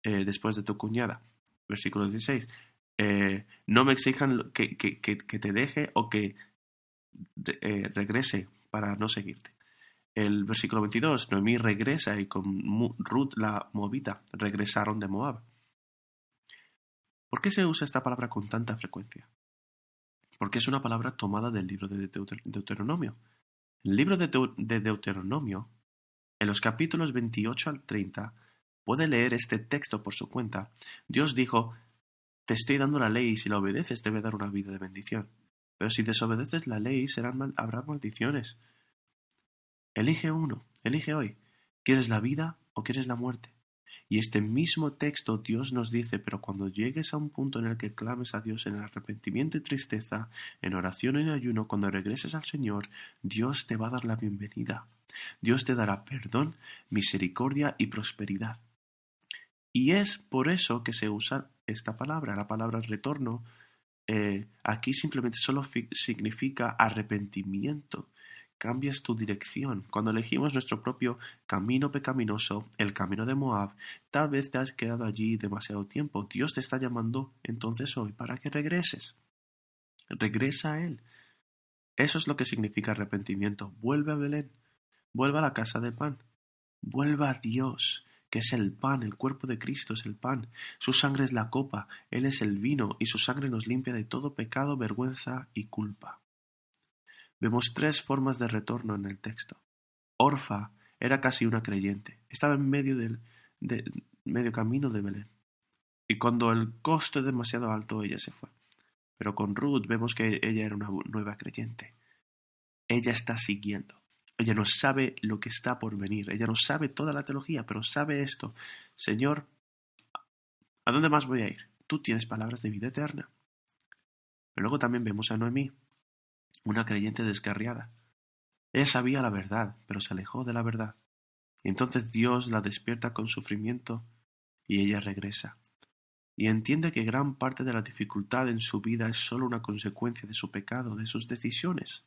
Speaker 1: después de tu cuñada. Versículo 16, no me exijan que te deje o que regrese para no seguirte. El versículo 22, Noemí regresa y con Ruth la moabita regresaron de Moab. ¿Por qué se usa esta palabra con tanta frecuencia? Porque es una palabra tomada del libro de Deuteronomio. En el libro de Deuteronomio, en los capítulos 28 al 30, puede leer este texto por su cuenta. Dios dijo, te estoy dando la ley y si la obedeces te voy a dar una vida de bendición. Pero si desobedeces la ley habrá maldiciones. Elige uno, elige hoy. ¿Quieres la vida o quieres la muerte? Y este mismo texto Dios nos dice, pero cuando llegues a un punto en el que clames a Dios en arrepentimiento y tristeza, en oración y en ayuno, cuando regreses al Señor, Dios te va a dar la bienvenida. Dios te dará perdón, misericordia y prosperidad. Y es por eso que se usa esta palabra, la palabra retorno. Aquí simplemente solo significa arrepentimiento. Cambias tu dirección. Cuando elegimos nuestro propio camino pecaminoso, el camino de Moab, tal vez te has quedado allí demasiado tiempo. Dios te está llamando entonces hoy para que regreses. Regresa a Él. Eso es lo que significa arrepentimiento. Vuelve a Belén. Vuelve a la casa de pan. Vuelva a Dios, que es el pan, el cuerpo de Cristo es el pan. Su sangre es la copa, Él es el vino, y su sangre nos limpia de todo pecado, vergüenza y culpa. Vemos 3 formas de retorno en el texto. Orfa era casi una creyente, estaba en medio camino de Belén. Y cuando el costo es demasiado alto, ella se fue. Pero con Ruth vemos que ella era una nueva creyente. Ella está siguiendo. Ella no sabe lo que está por venir. Ella no sabe toda la teología, pero sabe esto. Señor, ¿a dónde más voy a ir? Tú tienes palabras de vida eterna. Pero luego también vemos a Noemí, una creyente descarriada. Ella sabía la verdad, pero se alejó de la verdad. Y entonces Dios la despierta con sufrimiento y ella regresa. Y entiende que gran parte de la dificultad en su vida es solo una consecuencia de su pecado, de sus decisiones.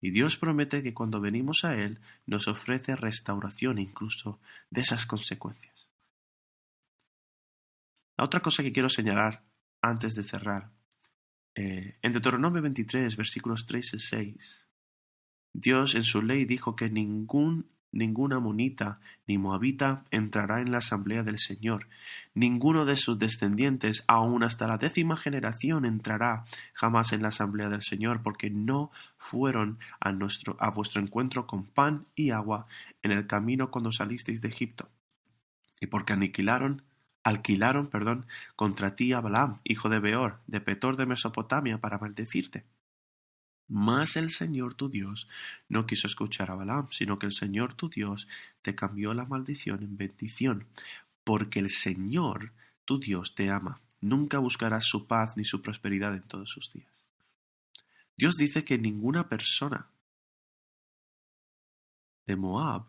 Speaker 1: Y Dios promete que cuando venimos a Él nos ofrece restauración incluso de esas consecuencias. La otra cosa que quiero señalar antes de cerrar, en Deuteronomio 23, versículos 3 y 6, Dios en su ley dijo que ningún amonita ni moabita entrará en la asamblea del Señor. Ninguno de sus descendientes, aun hasta la 10ª generación, entrará jamás en la asamblea del Señor, porque no fueron a vuestro encuentro con pan y agua en el camino cuando salisteis de Egipto, y porque alquilaron contra ti a Balaam, hijo de Beor, de Petor de Mesopotamia, para maldecirte. Mas el Señor tu Dios no quiso escuchar a Balaam, sino que el Señor tu Dios te cambió la maldición en bendición, porque el Señor tu Dios te ama. Nunca buscarás su paz ni su prosperidad en todos sus días. Dios dice que ninguna persona de Moab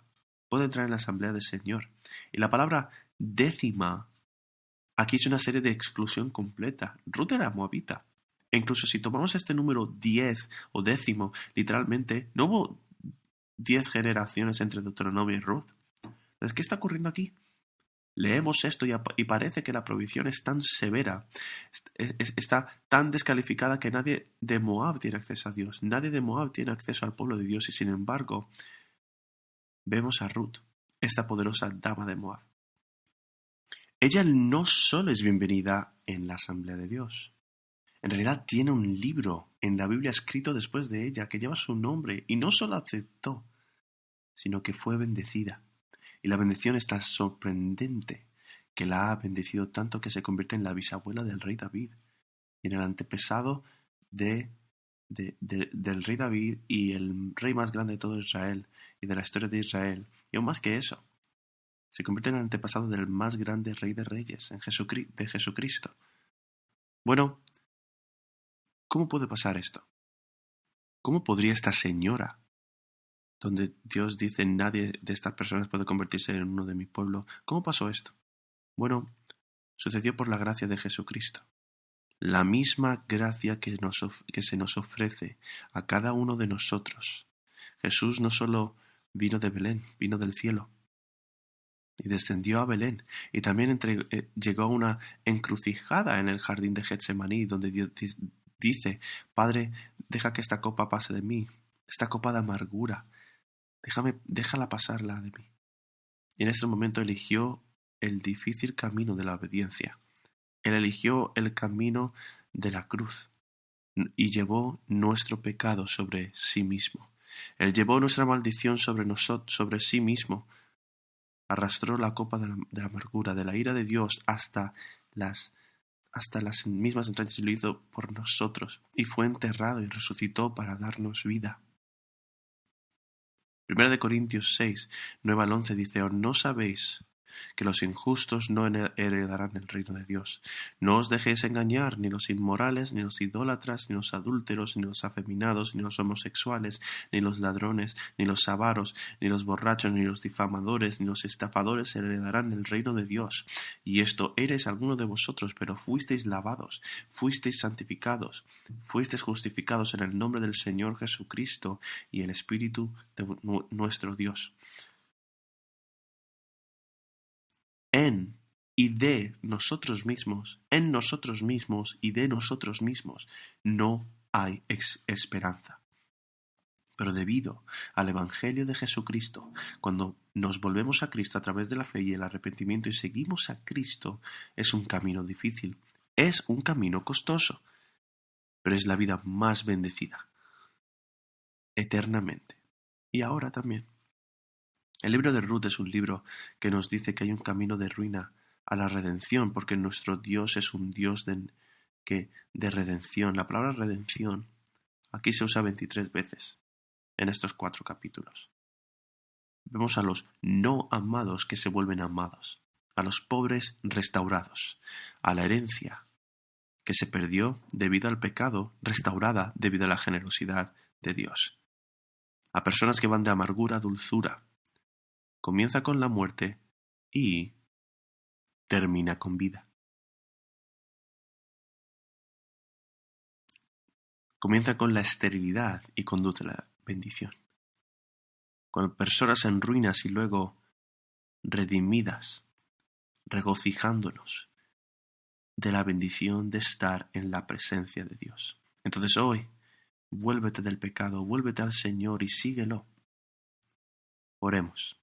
Speaker 1: puede entrar en la asamblea del Señor. Y la palabra 10ª aquí es una serie de exclusión completa. Ruth era moabita. E incluso si tomamos este número 10 o 10º, literalmente, no hubo 10 generaciones entre Deuteronomio y Ruth. Entonces, ¿qué está ocurriendo aquí? Leemos esto y parece que la prohibición es tan severa, está tan descalificada que nadie de Moab tiene acceso a Dios. Nadie de Moab tiene acceso al pueblo de Dios y sin embargo vemos a Ruth, esta poderosa dama de Moab. Ella no solo es bienvenida en la asamblea de Dios. En realidad tiene un libro en la Biblia escrito después de ella que lleva su nombre y no solo aceptó, sino que fue bendecida. Y la bendición es tan sorprendente que la ha bendecido tanto que se convierte en la bisabuela del rey David y en el antepasado del rey David y el rey más grande de todo Israel y de la historia de Israel. Y aún más que eso, se convierte en el antepasado del más grande rey de reyes, de Jesucristo. Bueno, ¿cómo puede pasar esto? ¿Cómo podría esta señora, donde Dios dice nadie de estas personas puede convertirse en uno de mi pueblo, cómo pasó esto? Bueno, sucedió por la gracia de Jesucristo. La misma gracia que se nos ofrece a cada uno de nosotros. Jesús no solo vino de Belén, vino del cielo y descendió a Belén y también llegó a una encrucijada en el jardín de Getsemaní donde Dios dice, Padre, deja que esta copa pase de mí, esta copa de amargura, déjala pasarla de mí. Y en este momento eligió el difícil camino de la obediencia. Él eligió el camino de la cruz y llevó nuestro pecado sobre sí mismo. Él llevó nuestra maldición sobre sí mismo. Arrastró la copa de la amargura, de la ira de Dios hasta las mismas entrañas y lo hizo por nosotros. Y fue enterrado y resucitó para darnos vida. 1 Corintios 6, 9 al 11 dice, ¿o no sabéis que los injustos no heredarán el reino de Dios? No os dejéis engañar, ni los inmorales, ni los idólatras, ni los adúlteros, ni los afeminados, ni los homosexuales, ni los ladrones, ni los avaros, ni los borrachos, ni los difamadores, ni los estafadores heredarán el reino de Dios. Y esto eres alguno de vosotros, pero fuisteis lavados, fuisteis santificados, fuisteis justificados en el nombre del Señor Jesucristo y el Espíritu de nuestro Dios. En y de nosotros mismos, en nosotros mismos y de nosotros mismos, no hay esperanza. Pero debido al Evangelio de Jesucristo, cuando nos volvemos a Cristo a través de la fe y el arrepentimiento y seguimos a Cristo, es un camino difícil, es un camino costoso, pero es la vida más bendecida, eternamente, y ahora también. El libro de Ruth es un libro que nos dice que hay un camino de ruina a la redención, porque nuestro Dios es un Dios de redención. La palabra redención aquí se usa 23 veces en estos 4 capítulos. Vemos a los no amados que se vuelven amados, a los pobres restaurados, a la herencia que se perdió debido al pecado, restaurada debido a la generosidad de Dios, a personas que van de amargura a dulzura. Comienza con la muerte y termina con vida. Comienza con la esterilidad y conduce a la bendición. Con personas en ruinas y luego redimidas, regocijándonos de la bendición de estar en la presencia de Dios. Entonces hoy, vuélvete del pecado, vuélvete al Señor y síguelo. Oremos.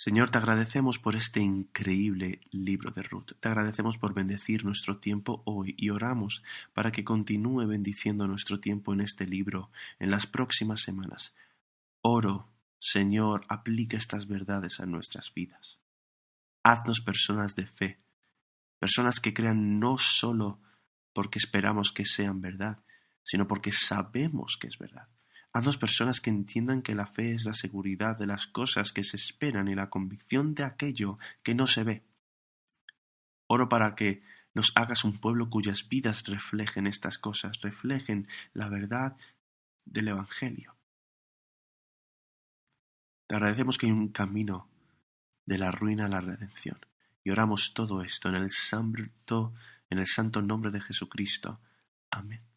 Speaker 1: Señor, te agradecemos por este increíble libro de Ruth. Te agradecemos por bendecir nuestro tiempo hoy y oramos para que continúe bendiciendo nuestro tiempo en este libro en las próximas semanas. Oro, Señor, aplica estas verdades a nuestras vidas. Haznos personas de fe, personas que crean no solo porque esperamos que sean verdad, sino porque sabemos que es verdad. Haznos personas que entiendan que la fe es la seguridad de las cosas que se esperan y la convicción de aquello que no se ve. Oro para que nos hagas un pueblo cuyas vidas reflejen estas cosas, reflejen la verdad del Evangelio. Te agradecemos que hay un camino de la ruina a la redención. Y oramos todo esto en el santo nombre de Jesucristo. Amén.